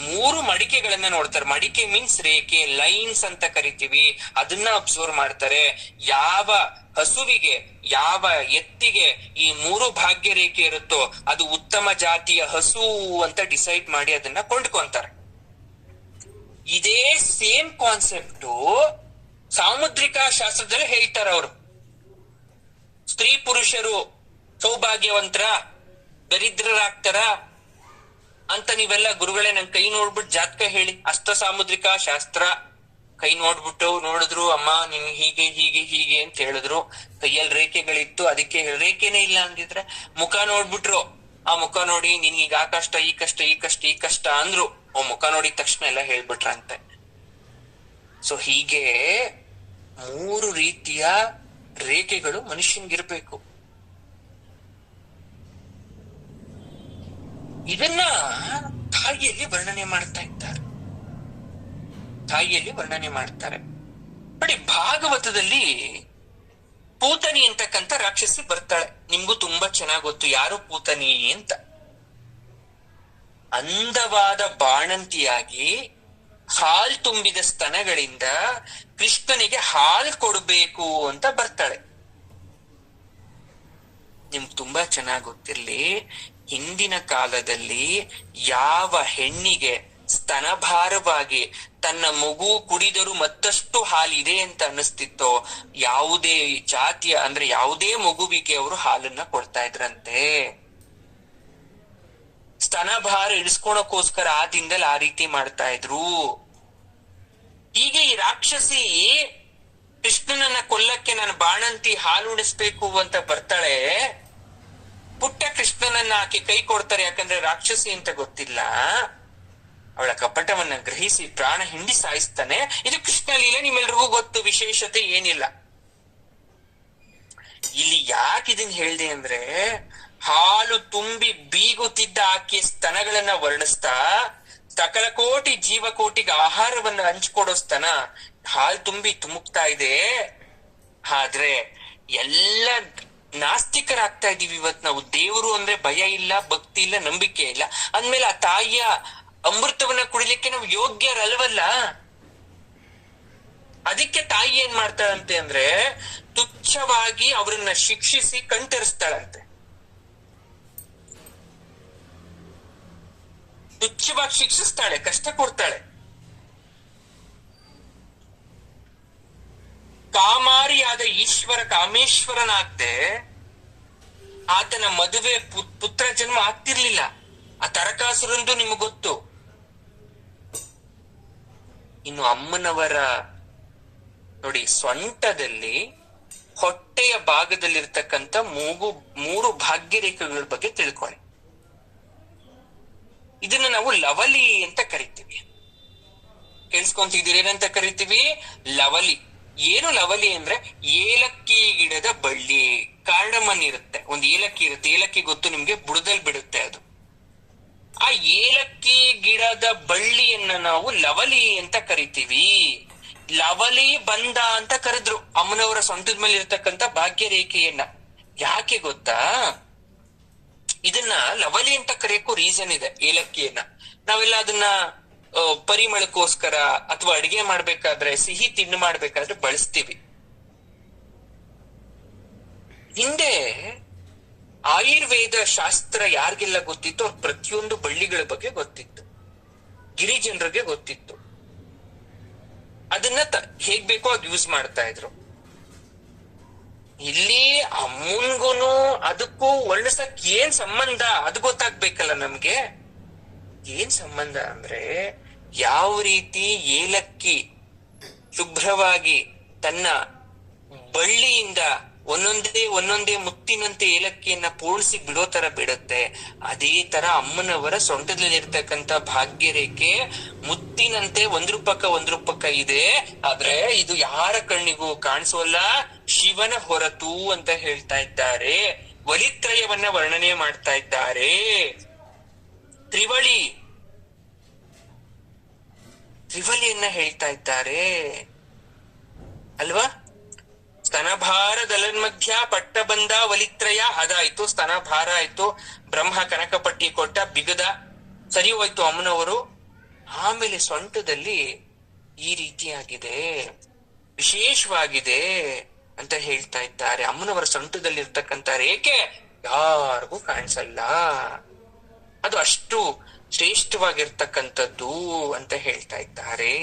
3 ಮಡಿಕೆಗಳನ್ನ ನೋಡ್ತಾರೆ. ಮಡಿಕೆ ಮೀನ್ಸ್ ರೇಖೆ, ಲೈನ್ಸ್ ಅಂತ ಕರಿತೀವಿ. ಅದನ್ನ ಅಬ್ಸರ್ವ್ ಮಾಡ್ತಾರೆ. ಯಾವ ಹಸುವಿಗೆ, ಯಾವ ಎತ್ತಿಗೆ ಈ 3 ಭಾಗ್ಯ ರೇಖೆ ಇರುತ್ತೋ ಅದು ಉತ್ತಮ ಜಾತಿಯ ಹಸು ಅಂತ ಡಿಸೈಡ್ ಮಾಡಿ ಅದನ್ನ ಕೊಂಡ್ಕೊಂತಾರೆ. ಇದೇ ಸೇಮ್ ಕಾನ್ಸೆಪ್ಟ್ ಸಾಮುದ್ರಿಕ ಶಾಸ್ತ್ರದಲ್ಲಿ ಹೇಳ್ತಾರ ಅವರು. ಸ್ತ್ರೀ ಪುರುಷರು ಸೌಭಾಗ್ಯವಂತರ ದರಿದ್ರರಾಗ್ತಾರ ಅಂತ ನೀವೆಲ್ಲ ಗುರುಗಳೇ ನನ್ ಕೈ ನೋಡ್ಬಿಟ್ಟು ಜಾತಕ ಹೇಳಿ. ಅಷ್ಟ ಸಾಮುದ್ರಿಕ ಶಾಸ್ತ್ರ ಕೈ ನೋಡಿದ್ರು, ಅಮ್ಮ ನಿನ್ ಹೀಗೆ ಹೀಗೆ ಹೀಗೆ ಅಂತ ಹೇಳಿದ್ರು. ಕೈಯಲ್ಲಿ ರೇಖೆಗಳಿತ್ತು, ಅದಕ್ಕೆ ರೇಖೆನೇ ಇಲ್ಲ ಅಂದಿದ್ರೆ ಮುಖ ನೋಡ್ಬಿಟ್ರು, ಆ ಮುಖ ನೋಡಿ ನಿನ್ಗೀಗ ಆ ಕಷ್ಟ, ಈ ಕಷ್ಟ, ಈ ಕಷ್ಟ, ಈ ಕಷ್ಟ ಅಂದ್ರು. ಮುಖ ನೋಡಿದ ತಕ್ಷಣ ಎಲ್ಲ ಹೇಳ್ಬಿಟ್ರಂತೆ. ಸೊ ಹೀಗೆ 3 ರೀತಿಯ ರೇಖೆಗಳು ಮನುಷ್ಯನ್ಗಿರ್ಬೇಕು. ಇದನ್ನ ತಾಯಿಯಲ್ಲಿ ವರ್ಣನೆ ಮಾಡ್ತಾ ಇದ್ದಾರೆ. ತಾಯಿಯಲ್ಲಿ ವರ್ಣನೆ ಮಾಡ್ತಾರೆ ನೋಡಿ. ಭಾಗವತದಲ್ಲಿ ಪೂತನಿ ಅಂತಕ್ಕಂಥ ರಾಕ್ಷಸಿ ಬರ್ತಾಳೆ. ನಿಮ್ಗೂ ತುಂಬಾ ಚೆನ್ನಾಗ್ ಗೊತ್ತು ಯಾರು ಪೂತನಿ ಅಂತ. ಅಂದವಾದ ಬಾಣಂತಿಯಾಗಿ ಹಾಲ್ ತುಂಬಿದ ಸ್ತನಗಳಿಂದ ಕೃಷ್ಣನಿಗೆ ಹಾಲ್ ಕೊಡ್ಬೇಕು ಅಂತ ಬರ್ತಾಳೆ. ನಿಮ್ಗೆ ತುಂಬಾ ಚೆನ್ನಾಗ್ ಗೊತ್ತಿರ್ಲಿ, ಹಿಂದಿನ ಕಾಲದಲ್ಲಿ ಯಾವ ಹೆಣ್ಣಿಗೆ ಸ್ತನಭಾರವಾಗಿ ತನ್ನ ಮಗು ಕುಡಿದರೂ ಮತ್ತಷ್ಟು ಹಾಲಿದೆ ಅಂತ ಅನ್ನಿಸ್ತಿತ್ತೋ ಯಾವುದೇ ಜಾತಿಯ ಅಂದ್ರೆ ಯಾವುದೇ ಮಗುವಿಗೆ ಅವರು ಹಾಲನ್ನ ಕೊಡ್ತಾ ಇದ್ರಂತೆ. ಸ್ತನಭಾರ ಇಳಿಸ್ಕೊಳಕೋಸ್ಕರ ಆ ದಿನದಲ್ಲಿ ಆ ರೀತಿ ಮಾಡ್ತಾ ಇದ್ರು. ಹೀಗೆ ಈ ರಾಕ್ಷಸಿ ಕೃಷ್ಣನನ್ನ ಕೊಲ್ಲಕ್ಕೆ ನಾನು ಬಾಣಂತಿ ಹಾಲು ಉಣಿಸ್ಬೇಕು ಅಂತ ಬರ್ತಾಳೆ. ಪುಟ್ಟ ಕೃಷ್ಣನನ್ನ ಆಕೆ ಕೈ ಕೊಡ್ತಾರೆ, ಯಾಕಂದ್ರೆ ರಾಕ್ಷಸಿ ಅಂತ ಗೊತ್ತಿಲ್ಲ. ಅವಳ ಕಪಟವನ್ನ ಗ್ರಹಿಸಿ ಪ್ರಾಣ ಹಿಂಡಿ ಸಾಯಿಸ್ತಾನೆ. ಇದು ಕೃಷ್ಣ ಲೀಲೆ, ನಿಮ್ಮೆಲ್ರಿಗೂ ಗೊತ್ತು, ವಿಶೇಷತೆ ಏನಿಲ್ಲ. ಇಲ್ಲಿ ಯಾಕೆ ಇದನ್ ಹೇಳ್ದೆ ಅಂದ್ರೆ, ಹಾಲು ತುಂಬಿ ಬೀಗುತ್ತಿದ್ದ ಆಕೆಯ ಸ್ತನಗಳನ್ನ ವರ್ಣಿಸ್ತಾ ಸಕಲ ಕೋಟಿ ಜೀವಕೋಟಿಗೆ ಆಹಾರವನ್ನ ಹಂಚ್ಕೊಡೋ ಸ್ತನ ಹಾಲು ತುಂಬಿ ತುಮುಕ್ತಾ ಇದೆ. ಆದ್ರೆ ಎಲ್ಲ ನಾಸ್ತಿಕರಾಗ್ತಾ ಇದೀವಿ ಇವತ್ ನಾವು. ದೇವರು ಅಂದ್ರೆ ಭಯ ಇಲ್ಲ, ಭಕ್ತಿ ಇಲ್ಲ, ನಂಬಿಕೆ ಇಲ್ಲ ಅಂದ್ಮೇಲೆ ಆ ತಾಯಿಯ ಅಮೃತವನ್ನ ಕುಡಿಲಿಕ್ಕೆ ನಾವು ಯೋಗ್ಯರಲ್ವಲ್ಲ. ಅದಕ್ಕೆ ತಾಯಿ ಏನ್ ಮಾಡ್ತಾಳಂತೆ ಅಂದ್ರೆ ತುಚ್ಛವಾಗಿ ಅವರನ್ನ ಶಿಕ್ಷಿಸಿ ಕಣ್ತರಿಸ್ತಾಳಂತೆ. ತುಚ್ಛವಾಗಿ ಶಿಕ್ಷಿಸ್ತಾಳೆ, ಕಷ್ಟ ಕೊಡ್ತಾಳೆ. ಕಾಮಾರಿಯಾದ ಈಶ್ವರ ಕಾಮೇಶ್ವರನಾಗ್ದೆ ಆತನ ಮದುವೆ ಪುತ್ರ ಜನ್ಮ ಆಗ್ತಿರ್ಲಿಲ್ಲ. ಆ ತರಕಾಸುರಂದು ನಿಮಗ್ ಗೊತ್ತು. ಇನ್ನು ಅಮ್ಮನವರ ನೋಡಿ, ಸೊಂಟದಲ್ಲಿ ಹೊಟ್ಟೆಯ ಭಾಗದಲ್ಲಿರ್ತಕ್ಕಂಥ 3 ಭಾಗ್ಯ ರೇಖೆಗಳ ಬಗ್ಗೆ ತಿಳ್ಕೊಳ್ಳಿ. ಇದನ್ನ ನಾವು ಲವಲಿ ಅಂತ ಕರಿತೀವಿ. ಕೇಳಿಸ್ಕೊಂತಿದ್ದೀರಿ? ಏನಂತ ಕರಿತೀವಿ? ಲವಲಿ. ಏನು ಲವಲಿ ಅಂದ್ರೆ ಏಲಕ್ಕಿ ಗಿಡದ ಬಳ್ಳಿ, ಕಾರ್ಡಮನ್ ಇರುತ್ತೆ, ಒಂದು ಏಲಕ್ಕಿ ಇರುತ್ತೆ. ಏಲಕ್ಕಿ ಗೊತ್ತು ನಿಮ್ಗೆ, ಬುಡದಲ್ಲಿ ಬಿಡುತ್ತೆ ಅದು. ಆ ಏಲಕ್ಕಿ ಗಿಡದ ಬಳ್ಳಿಯನ್ನ ನಾವು ಲವಲಿ ಅಂತ ಕರಿತೀವಿ. ಲವಲಿ ಬಂದ ಅಂತ ಕರೆದ್ರು ಅಮ್ಮನವರ ಸೊಂಟದ ಮೇಲೆ ಇರ್ತಕ್ಕಂಥ ಭಾಗ್ಯ ರೇಖೆಯನ್ನ. ಯಾಕೆ ಗೊತ್ತಾ? ಇದನ್ನ ಲವಲಿ ಅಂತ ಕರೆಯಕ್ಕೂ ರೀಸನ್ ಇದೆ. ಏಲಕ್ಕಿಯನ್ನ ನಾವೆಲ್ಲ ಅದನ್ನ ಪರಿಮಳಕ್ಕೋಸ್ಕರ ಅಥವಾ ಅಡಿಗೆ ಮಾಡ್ಬೇಕಾದ್ರೆ, ಸಿಹಿ ತಿಂಡಿ ಮಾಡ್ಬೇಕಾದ್ರೆ ಬಳಸ್ತೀವಿ. ಹಿಂದೆ ಆಯುರ್ವೇದ ಶಾಸ್ತ್ರ ಯಾರಿಗೆಲ್ಲ ಗೊತ್ತಿತ್ತು ಅವ್ರ ಪ್ರತಿಯೊಂದು ಬಳ್ಳಿಗಳ ಬಗ್ಗೆ ಗೊತ್ತಿತ್ತು. ಗಿರಿಜನರಿಗೆ ಗೊತ್ತಿತ್ತು. ಅದನ್ನ ಹೇಗ್ ಬೇಕೋ ಅದ್ ಯೂಸ್ ಮಾಡ್ತಾ ಇದ್ರು. ಇಲ್ಲಿ ಅಮ್ಮನ್ಗುನು ಅದಕ್ಕೂ ವರ್ಣಿಸಕ್ ಏನ್ ಸಂಬಂಧ ಅದು ಗೊತ್ತಾಗ್ಬೇಕಲ್ಲ ನಮ್ಗೆ. ಏನ್ ಸಂಬಂಧ ಅಂದ್ರೆ, ಯಾವ ರೀತಿ ಏಲಕ್ಕಿ ಶುಭ್ರವಾಗಿ ತನ್ನ ಬಳ್ಳಿಯಿಂದ ಒಂದೊಂದೇ ಮುತ್ತಿನಂತೆ ಏಲಕ್ಕಿಯನ್ನ ಪೋಣಿಸಿ ಬಿಡೋ ತರ ಬಿಡುತ್ತೆ, ಅದೇ ತರ ಅಮ್ಮನವರ ಸೊಂಟದಲ್ಲಿರ್ತಕ್ಕಂಥ ಭಾಗ್ಯ ರೇಖೆ ಮುತ್ತಿನಂತೆ ಒಂದ್ರ ಪಕ್ಕ ಇದೆ. ಆದ್ರೆ ಇದು ಯಾರ ಕಣ್ಣಿಗೂ ಕಾಣಿಸೋಲ್ಲ, ಶಿವನ ಹೊರತು ಅಂತ ಹೇಳ್ತಾ ಇದ್ದಾರೆ. ವಲಿತ್ರಯವನ್ನ ವರ್ಣನೆ ಮಾಡ್ತಾ ಇದ್ದಾರೆ. ತ್ರಿವಳಿಯನ್ನ ಹೇಳ್ತಾ ಇದ್ದಾರೆ. ಅಲ್ವಾ? ಸ್ತನಭಾರ ದಲನ್ಮಧ್ಯ ಪಟ್ಟ ಬಂದ ವಲಿತ್ರಯ, ಅದಾಯ್ತು, ಸ್ತನಭಾರ ಆಯ್ತು, ಬ್ರಹ್ಮ ಕನಕಪಟ್ಟಿ ಕೊಟ್ಟ, ಬಿಗದ, ಸರಿ ಹೋಯ್ತು ಅಮ್ಮನವರು. ಆಮೇಲೆ ಸೊಂಟದಲ್ಲಿ ಈ ರೀತಿಯಾಗಿದೆ, ವಿಶೇಷವಾಗಿದೆ ಅಂತ ಹೇಳ್ತಾ ಇದ್ದಾರೆ. ಅಮ್ಮನವರ ಸೊಂಟದಲ್ಲಿ ಇರ್ತಕ್ಕಂಥ ರೇಖೆ ಯಾರಿಗೂ ಕಾಣಿಸಲ್ಲ, ಅದು ಅಷ್ಟು ಶ್ರೇಷ್ಠವಾಗಿರ್ತಕ್ಕಂಥದ್ದು ಅಂತ ಹೇಳ್ತಾ ಇದ್ದಾರೆ.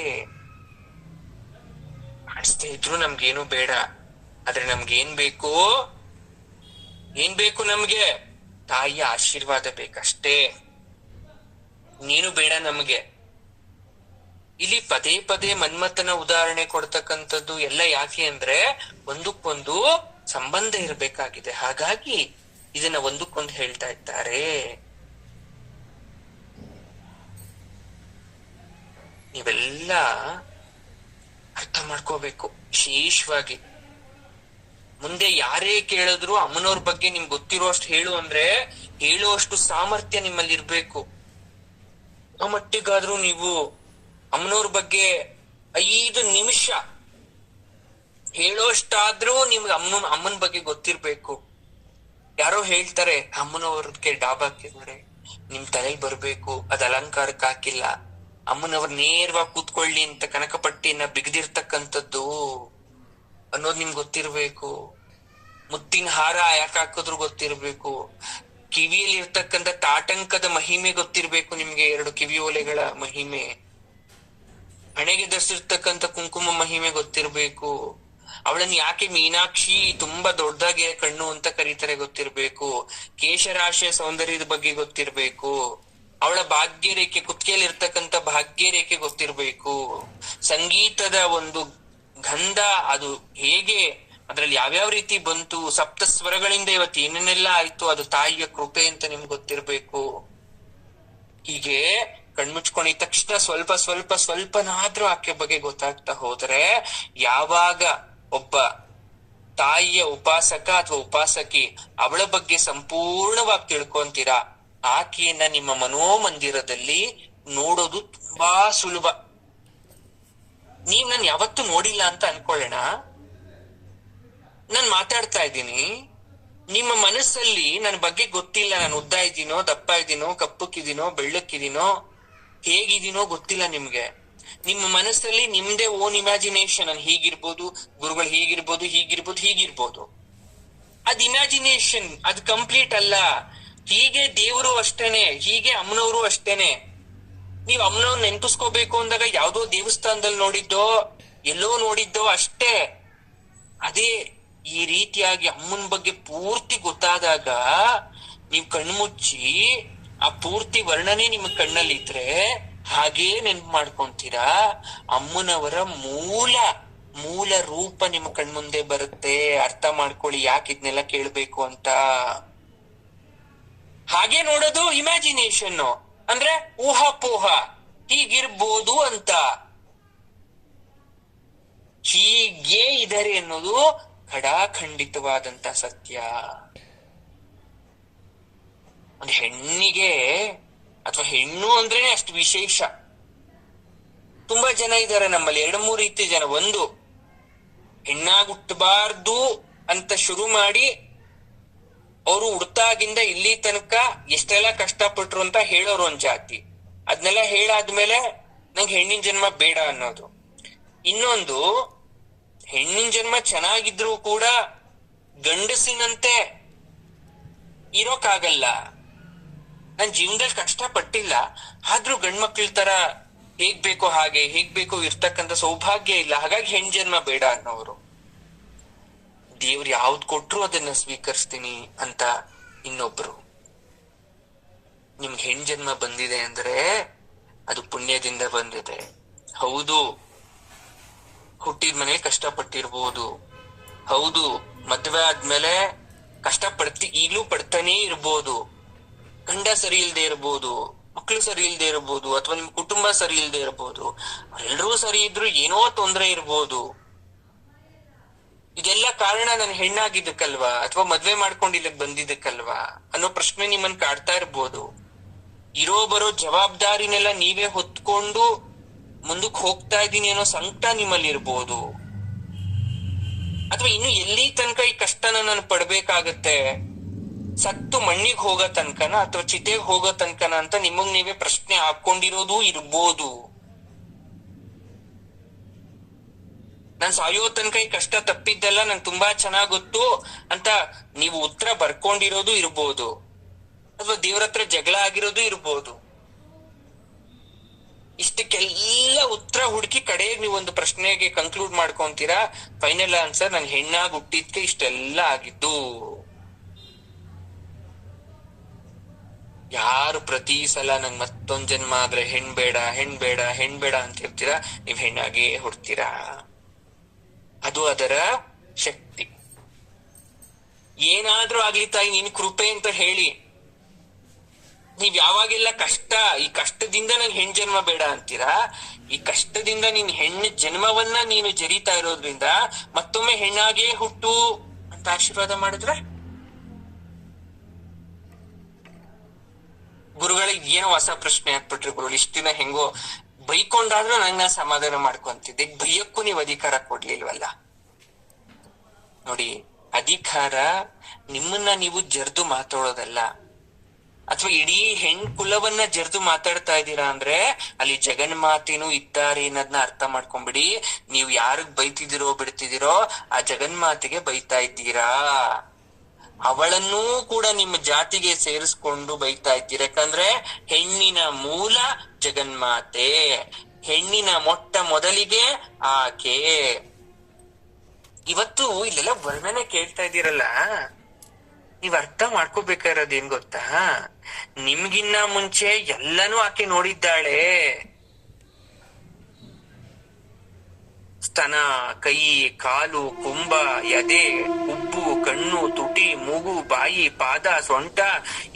ಕಾಣಿಸ್ತಾ ಇದ್ರು ನಮ್ಗೇನು ಬೇಡ, ಆದ್ರೆ ನಮ್ಗೇನ್ ಬೇಕು? ಏನ್ ಬೇಕು ನಮ್ಗೆ? ತಾಯಿಯ ಆಶೀರ್ವಾದ ಬೇಕಷ್ಟೇ, ನೀನು ಬೇಡ ನಮ್ಗೆ. ಇಲ್ಲಿ ಪದೇ ಪದೇ ಮನ್ಮಥನ ಉದಾಹರಣೆ ಕೊಡ್ತಕ್ಕಂಥದ್ದು ಎಲ್ಲ ಯಾಕೆ ಅಂದ್ರೆ ಒಂದಕ್ಕೊಂದು ಸಂಬಂಧ ಇರಬೇಕಾಗಿದೆ. ಹಾಗಾಗಿ ಇದನ್ನ ಒಂದಕ್ಕೊಂದು ಹೇಳ್ತಾ ಇದ್ದಾರೆ. ನೀವೆಲ್ಲ ಅರ್ಥ ಮಾಡ್ಕೋಬೇಕು ವಿಶೇಷವಾಗಿ. ಮುಂದೆ ಯಾರೇ ಕೇಳಿದ್ರು ಅಮ್ಮನವ್ರ ಬಗ್ಗೆ ನಿಮ್ಗೆ ಗೊತ್ತಿರೋ ಅಷ್ಟು ಹೇಳು ಅಂದ್ರೆ ಹೇಳುವಷ್ಟು ಸಾಮರ್ಥ್ಯ ನಿಮ್ಮಲ್ಲಿ ಇರ್ಬೇಕು. ಆ ಮಟ್ಟಿಗಾದ್ರೂ ನೀವು ಅಮ್ಮನವ್ರ ಬಗ್ಗೆ 5 ನಿಮಿಷ ಹೇಳೋಷ್ಟಾದ್ರೂ ನಿಮ್ಗೆ ಅಮ್ಮನ ಬಗ್ಗೆ ಗೊತ್ತಿರ್ಬೇಕು. ಯಾರೋ ಹೇಳ್ತಾರೆ ಅಮ್ಮನವ್ರಿಗೆ ಡಾಬ್ ಹಾಕಿದ್ರೆ ನಿಮ್ ತಲೆಗೆ ಬರ್ಬೇಕು, ಅದ್ ಅಲಂಕಾರಕ್ಕೆ ಹಾಕಿಲ್ಲ, ಅಮ್ಮನವ್ರ ನೇರವಾಗಿ ಕೂತ್ಕೊಳ್ಳಿ ಅಂತ ಕನಕಪಟ್ಟಿನ ಬಿಗದಿರ್ತಕ್ಕಂಥದ್ದು ಅನ್ನೋದು ನಿಮ್ಗೆ ಗೊತ್ತಿರ್ಬೇಕು. ಮುತ್ತಿನ ಹಾರ ಯಾಕೆ ಹಾಕಿದ್ರು ಗೊತ್ತಿರ್ಬೇಕು. ಕಿವಿಯಲ್ಲಿ ಇರ್ತಕ್ಕಂಥ ತಾಟಂಕದ ಮಹಿಮೆ ಗೊತ್ತಿರ್ಬೇಕು ನಿಮ್ಗೆ, 2 ಕಿವಿ ಓಲೆಗಳ ಮಹಿಮೆ. ಹಣೆಗೆ ಧರಿಸಿರ್ತಕ್ಕಂಥ ಕುಂಕುಮ ಮಹಿಮೆ ಗೊತ್ತಿರ್ಬೇಕು. ಅವಳನ್ನ ಯಾಕೆ ಮೀನಾಕ್ಷಿ ತುಂಬಾ ದೊಡ್ಡದಾಗಿ ಕಣ್ಣು ಅಂತ ಕರೀತಾರೆ ಗೊತ್ತಿರ್ಬೇಕು. ಕೇಶರಾಶಿಯ ಸೌಂದರ್ಯದ ಬಗ್ಗೆ ಗೊತ್ತಿರ್ಬೇಕು. ಅವಳ ಭಾಗ್ಯ ರೇಖೆ, ಕುತ್ತಿಗೆಯಲ್ಲಿ ಇರ್ತಕ್ಕಂಥ ಭಾಗ್ಯ ರೇಖೆ ಗೊತ್ತಿರ್ಬೇಕು. ಸಂಗೀತದ ಒಂದು ಗಂಧ ಅದು ಹೇಗೆ, ಅದ್ರಲ್ಲಿ ಯಾವ್ಯಾವ ರೀತಿ ಬಂತು, ಸಪ್ತ ಸ್ವರಗಳಿಂದ ಇವತ್ತು ಏನೇನೆಲ್ಲ ಆಯ್ತು, ಅದು ತಾಯಿಯ ಕೃಪೆ ಅಂತ ನಿಮ್ಗೆ ಗೊತ್ತಿರ್ಬೇಕು. ಹೀಗೆ ಕಣ್ಮುಚ್ಕೊಂಡಿದ ತಕ್ಷಣ ಸ್ವಲ್ಪ ಸ್ವಲ್ಪ ಸ್ವಲ್ಪನಾದ್ರೂ ಆಕೆ ಬಗ್ಗೆ ಗೊತ್ತಾಗ್ತಾ ಹೋದ್ರೆ, ಯಾವಾಗ ಒಬ್ಬ ತಾಯಿಯ ಉಪಾಸಕ ಅಥವಾ ಉಪಾಸಕಿ ಅವಳ ಬಗ್ಗೆ ಸಂಪೂರ್ಣವಾಗಿ ತಿಳ್ಕೊಂತೀರಾ, ಆಕೆಯನ್ನ ನಿಮ್ಮ ಮನೋಮಂದಿರದಲ್ಲಿ ನೋಡೋದು ತುಂಬಾ ಸುಲಭ. ನೀವ್ ನನ್ ಯಾವತ್ತೂ ನೋಡಿಲ್ಲ ಅಂತ ಅನ್ಕೊಳ್ಳೋಣ, ನಾನ್ ಮಾತಾಡ್ತಾ ಇದ್ದೀನಿ, ನಿಮ್ಮ ಮನಸ್ಸಲ್ಲಿ ನನ್ನ ಬಗ್ಗೆ ಗೊತ್ತಿಲ್ಲ, ನಾನು ಉದ್ದ ಇದ್ದೀನೋ ದಪ್ಪ ಇದ್ದೀನೋ ಕಪ್ಪಕ್ಕಿದ್ದೀನೋ ಬೆಳ್ಳಕ್ಕಿದ್ದೀನೋ ಹೇಗಿದ್ದೀನೋ ಗೊತ್ತಿಲ್ಲ ನಿಮ್ಗೆ. ನಿಮ್ಮ ಮನಸ್ಸಲ್ಲಿ ನಿಮ್ದೇ ಓನ್ ಇಮ್ಯಾಜಿನೇಷನ್, ನಾನು ಹೀಗಿರ್ಬೋದು, ಗುರುಗಳು ಹೀಗಿರ್ಬೋದು, ಹೀಗಿರ್ಬೋದು. ಅದ್ ಇಮ್ಯಾಜಿನೇಷನ್, ಅದ್ ಕಂಪ್ಲೀಟ್ ಅಲ್ಲ. ಹೀಗೆ ದೇವರು ಅಷ್ಟೇನೆ, ಹೀಗೆ ಅಮ್ಮನವರು ಅಷ್ಟೇನೆ. ನೀವ್ ಅಮ್ಮನವ್ರು ನೆನ್ಪಿಸ್ಕೋಬೇಕು ಅಂದಾಗ ಯಾವ್ದೋ ದೇವಸ್ಥಾನದಲ್ಲಿ ನೋಡಿದ್ದೋ ಎಲ್ಲೋ ನೋಡಿದ್ದೋ ಅಷ್ಟೇ. ಅದೇ ಈ ರೀತಿಯಾಗಿ ಅಮ್ಮನ ಬಗ್ಗೆ ಪೂರ್ತಿ ಗೊತ್ತಾದಾಗ ನೀವ್ ಕಣ್ಮುಚ್ಚಿ ಆ ಪೂರ್ತಿ ವರ್ಣನೆ ನಿಮ್ ಕಣ್ಣಲ್ಲಿ ಇದ್ರೆ ಹಾಗೇ ನೆನ್ಪು ಮಾಡ್ಕೊಂತೀರಾ. ಅಮ್ಮನವರ ಮೂಲ ರೂಪ ನಿಮ್ ಕಣ್ಮುಂದೆ ಬರುತ್ತೆ. ಅರ್ಥ ಮಾಡ್ಕೊಳ್ಳಿ ಯಾಕೆ ಇದನ್ನೆಲ್ಲ ಕೇಳ್ಬೇಕು ಅಂತ. ಹಾಗೆ ನೋಡೋದು ಇಮ್ಯಾಜಿನೇಷನ್, ಅಂದ್ರೆ ಊಹಾಪೋಹ, ಹೀಗಿರ್ಬೋದು ಅಂತ. ಹೀಗೆ ಇದಾರೆ ಅನ್ನೋದು ಖಡಾಖಂಡಿತವಾದಂತ ಸತ್ಯ. ಒಂದು ಹೆಣ್ಣಿಗೆ ಅಥವಾ ಹೆಣ್ಣು ಅಂದ್ರೇನೆ ಅಷ್ಟು ವಿಶೇಷ. ತುಂಬಾ ಜನ ಇದ್ದಾರೆ ನಮ್ಮಲ್ಲಿ, 2-3 ರೀತಿ ಜನ. ಒಂದು, ಹೆಣ್ಣಾಗಿ ಹುಟ್ಟಬಾರ್ದು ಅಂತ ಶುರು ಮಾಡಿ ಅವರು ಹುಡ್ತಾಗಿಂದ ಇಲ್ಲಿ ತನಕ ಎಷ್ಟೆಲ್ಲ ಕಷ್ಟಪಟ್ರು ಅಂತ ಹೇಳೋರು ಒಂದ್ ಜಾತಿ. ಅದ್ನೆಲ್ಲ ಹೇಳಾದ್ಮೇಲೆ ನಂಗೆ ಹೆಣ್ಣಿನ ಜನ್ಮ ಬೇಡ ಅನ್ನೋದು. ಇನ್ನೊಂದು, ಹೆಣ್ಣಿನ ಜನ್ಮ ಚೆನ್ನಾಗಿದ್ರು ಕೂಡ ಗಂಡಸಿನಂತೆ ಇರೋಕ್ಕಾಗಲ್ಲ, ನನ್ ಜೀವನದಲ್ಲಿ ಕಷ್ಟ ಪಟ್ಟಿಲ್ಲ, ಆದ್ರೂ ಗಂಡ್ಮಕ್ಳ ತರ ಹೇಗ್ ಬೇಕೋ ಹಾಗೆ, ಹೇಗ್ ಬೇಕೋ ಇರ್ತಕ್ಕಂಥ ಸೌಭಾಗ್ಯ ಇಲ್ಲ, ಹಾಗಾಗಿ ಹೆಣ್ ಜನ್ಮ ಬೇಡ ಅನ್ನೋರು. ದೇವ್ರು ಯಾವ್ದು ಕೊಟ್ರು ಅದನ್ನ ಸ್ವೀಕರಿಸ್ತೀನಿ ಅಂತ ಇನ್ನೊಬ್ರು. ನಿಮ್ಗೆ ಹೆಣ್ ಜನ್ಮ ಬಂದಿದೆ ಅಂದ್ರೆ ಅದು ಪುಣ್ಯದಿಂದ ಬಂದಿದೆ. ಹೌದು, ಹುಟ್ಟಿದ ಮನೇಲಿ ಕಷ್ಟಪಟ್ಟಿರ್ಬೋದು, ಹೌದು, ಮದ್ವೆ ಆದ್ಮೇಲೆ ಈಗ್ಲೂ ಪಡ್ತಾನೇ ಇರ್ಬೋದು, ಗಂಡ ಸರಿ ಇಲ್ದೆ ಇರ್ಬೋದು, ಮಕ್ಳು ಸರಿ ಇಲ್ದೆ ಇರ್ಬೋದು, ಅಥವಾ ನಿಮ್ ಕುಟುಂಬ ಸರಿ ಇಲ್ದೆ ಇರ್ಬೋದು, ಅವರೆಲ್ಲರೂ ಸರಿ ಇದ್ರು ಏನೋ ತೊಂದ್ರೆ ಇರ್ಬೋದು. ಇದೆಲ್ಲ ಕಾರಣ ನಾನು ಹೆಣ್ಣಾಗಿದ್ದಕ್ಕಲ್ವಾ, ಅಥವಾ ಮದ್ವೆ ಮಾಡ್ಕೊಂಡು ಇಲ್ಲಿಗೆ ಬಂದಿದ್ದಕ್ಕಲ್ವಾ ಅನ್ನೋ ಪ್ರಶ್ನೆ ನಿಮ್ಮನ್ ಕಾಡ್ತಾ ಇರ್ಬೋದು. ಇರೋ ಬರೋ ಜವಾಬ್ದಾರಿನೆಲ್ಲ ನೀವೇ ಹೊತ್ಕೊಂಡು ಮುಂದಕ್ಕೆ ಹೋಗ್ತಾ ಇದ್ದೀನಿ ಅನ್ನೋ ಸಂಕಟ ನಿಮ್ಮಲ್ಲಿ ಇರ್ಬೋದು. ಅಥವಾ ಇನ್ನು ಎಲ್ಲಿ ತನಕ ಈ ಕಷ್ಟನ ನಾನು ಪಡ್ಬೇಕಾಗತ್ತೆ? ಸತ್ತು ಮಣ್ಣಿಗೆ ಹೋಗೋ ತನಕನ ಅಥವಾ ಚಿತೆಗೆ ಹೋಗೋ ತನಕನ ಅಂತ ನಿಮಗ್ ನೀವೇ ಪ್ರಶ್ನೆ ಹಾಕೊಂಡಿರೋದು ಇರ್ಬೋದು. ನಾನ್ ಸಾಯೋ ತನಕ ಈ ಕಷ್ಟ ತಪ್ಪಿದ್ದೆಲ್ಲ ನಂಗೆ ತುಂಬಾ ಚೆನ್ನಾಗ್ ಗೊತ್ತು ಅಂತ ನೀವು ಉತ್ತರ ಬರ್ಕೊಂಡಿರೋದು ಇರ್ಬೋದು, ಅಥವಾ ದೇವ್ರ ಹತ್ರ ಜಗಳ ಆಗಿರೋದು ಇರ್ಬೋದು. ಇಷ್ಟಕ್ಕೆಲ್ಲ ಉತ್ತರ ಹುಡುಕಿ ಕಡೆಗೆ ನೀವು ಒಂದು ಪ್ರಶ್ನೆಗೆ ಕನ್ಕ್ಲೂಡ್ ಮಾಡ್ಕೊಂತೀರಾ, ಫೈನಲ್ ಆನ್ಸರ್ ನನ್ ಹೆಣ್ಣಾಗಿ ಹುಟ್ಟಿದ್ಕೆ ಇಷ್ಟೆಲ್ಲ ಆಗಿದ್ದು. ಯಾರು ಪ್ರತಿ ಸಲ ನಂಗೆ ಮತ್ತೊಂದ್ ಜನ್ಮ ಆದ್ರೆ ಹೆಣ್ ಬೇಡ ಹೆಣ್ ಬೇಡ ಹೆಣ್ ಬೇಡ ಅಂತ ಇರ್ತೀರಾ, ನೀವ್ ಹೆಣ್ಣಾಗೆ ಹುಡ್ತೀರಾ. ಅದು ಅದರ ಶಕ್ತಿ. ಏನಾದ್ರೂ ಆಗ್ಲಿ ತಾಯಿ ನಿನ್ ಕೃಪೆ ಅಂತ ಹೇಳಿ ನೀವ್ ಯಾವಾಗೆಲ್ಲ ಈ ಕಷ್ಟದಿಂದ ನಂಗೆ ಹೆಣ್ ಜನ್ಮ ಬೇಡ ಅಂತೀರಾ, ಈ ಕಷ್ಟದಿಂದ ನೀನ್ ಹೆಣ್ಣು ಜನ್ಮವನ್ನ ನೀನು ಜರಿತಾ ಇರೋದ್ರಿಂದ ಮತ್ತೊಮ್ಮೆ ಹೆಣ್ಣಾಗೇ ಹುಟ್ಟು ಅಂತ ಆಶೀರ್ವಾದ ಮಾಡಿದ್ರೆ, ಗುರುಗಳಿಗೆ ಏನೋ ಹೊಸ ಪ್ರಶ್ನೆ ಹಾಕ್ಬಿಟ್ರಿ ಗುರುಗಳು. ಇಷ್ಟ ದಿನ ಹೆಂಗೋ ಬೈಕೊಂಡಾದ್ರೂ ನಂಗೆ ನಾ ಸಮಾಧಾನ ಮಾಡ್ಕೊಂತಿದ್ದೆ, ಬೈಯಕ್ಕೂ ನೀವು ಅಧಿಕಾರ ಕೊಡ್ಲಿಲ್ವಲ್ಲ. ನೋಡಿ, ಅಧಿಕಾರ ನಿಮ್ಮನ್ನ ನೀವು ಜರ್ದು ಮಾತಾಡೋದಲ್ಲ, ಅಥವಾ ಇಡೀ ಹೆಣ್ ಕುಲವನ್ನ ಜರ್ದು ಮಾತಾಡ್ತಾ ಇದ್ದೀರಾ ಅಂದ್ರೆ ಅಲ್ಲಿ ಜಗನ್ಮಾತೆನೂ ಇದ್ದಾರೆ ಅನ್ನೋದನ್ನ ಅರ್ಥ ಮಾಡ್ಕೊಂಡ್ಬಿಡಿ. ನೀವು ಯಾರಿಗ್ ಬೈತಿದಿರೋ ಬಿಡ್ತಿದಿರೋ ಆ ಜಗನ್ಮಾತೆಗೆ ಬೈತಾ ಇದ್ದೀರಾ. ಅವಳನ್ನೂ ಕೂಡ ನಿಮ್ಮ ಜಾತಿಗೆ ಸೇರಿಸ್ಕೊಂಡು ಬೈತಾ ಇದ್ದೀರ. ಯಾಕಂದ್ರೆ ಹೆಣ್ಣಿನ ಮೂಲ ಜಗನ್ಮಾತೆ, ಹೆಣ್ಣಿನ ಮೊಟ್ಟ ಮೊದಲಿಗೆ ಆಕೆ. ಇವತ್ತು ಇಲ್ಲೆಲ್ಲ ವರ್ಣನೆ ಕೇಳ್ತಾ ಇದ್ದೀರಲ್ಲ, ನೀವ್ ಅರ್ಥ ಮಾಡ್ಕೋಬೇಕಾಗಿರೋದು ಏನ್ ಗೊತ್ತಾ, ನಿಮ್ಗಿನ್ನ ಮುಂಚೆ ಎಲ್ಲನೂ ಆಕೆ ನೋಡಿದ್ದಾಳೆ. ಸ್ತನ, ಕೈ, ಕಾಲು, ಕುಂಭ, ಎದೆ, ಉಬ್ಬು, ಕಣ್ಣು, ತುಟಿ, ಮೂಗು, ಬಾಯಿ, ಪಾದ, ಸೊಂಟ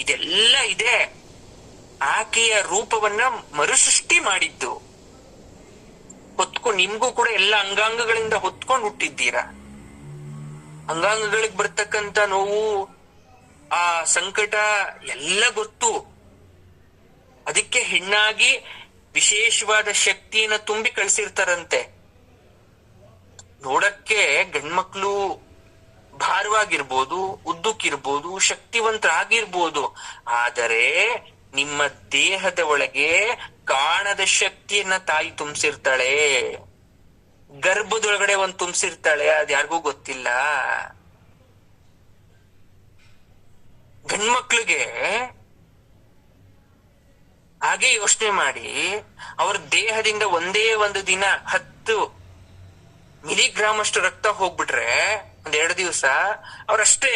ಇದೆಲ್ಲ ಇದೆ. ಆಕೆಯ ರೂಪವನ್ನ ಮರುಸೃಷ್ಟಿ ಮಾಡಿದ್ದು ನಿಮ್ಗೂ ಕೂಡ ಎಲ್ಲ ಅಂಗಾಂಗಗಳಿಂದ ಹೊತ್ಕೊಂಡು ಹುಟ್ಟಿದ್ದೀರಾ. ಅಂಗಾಂಗಗಳಿಗೆ ಬರ್ತಕ್ಕಂತ ನೋವು, ಆ ಸಂಕಟ ಎಲ್ಲ ಗೊತ್ತು. ಅದಕ್ಕೆ ಹೆಣ್ಣಾಗಿ ವಿಶೇಷವಾದ ಶಕ್ತಿಯನ್ನ ತುಂಬಿ ಕಳ್ಸಿರ್ತಾರಂತೆ. ನೋಡಕ್ಕೆ ಗಂಡ್ಮಕ್ಳು ಭಾರವಾಗಿರ್ಬೋದು, ಉದ್ದಕ್ಕಿರ್ಬೋದು, ಶಕ್ತಿವಂತರಾಗಿರ್ಬೋದು, ಆದರೆ ನಿಮ್ಮ ದೇಹದ ಒಳಗೆ ಕಾಣದ ಶಕ್ತಿಯನ್ನ ತಾಯಿ ತುಂಬಿಸಿರ್ತಾಳೆ. ಗರ್ಭದೊಳಗಡೆ ಒಂದ್ ತುಂಬಿಸಿರ್ತಾಳೆ, ಅದ್ ಯಾರಿಗೂ ಗೊತ್ತಿಲ್ಲ. ಗಂಡ್ಮಕ್ಳಿಗೆ ಹಾಗೆ ಯೋಚನೆ ಮಾಡಿ, ಅವ್ರ ದೇಹದಿಂದ ಒಂದೇ ಒಂದು ದಿನ 10 ಮಿಲಿಗ್ರಾಮ್ ಅಷ್ಟು ರಕ್ತ ಹೋಗ್ಬಿಟ್ರೆ 1-2 ದಿವಸ ಅವ್ರಷ್ಟೇ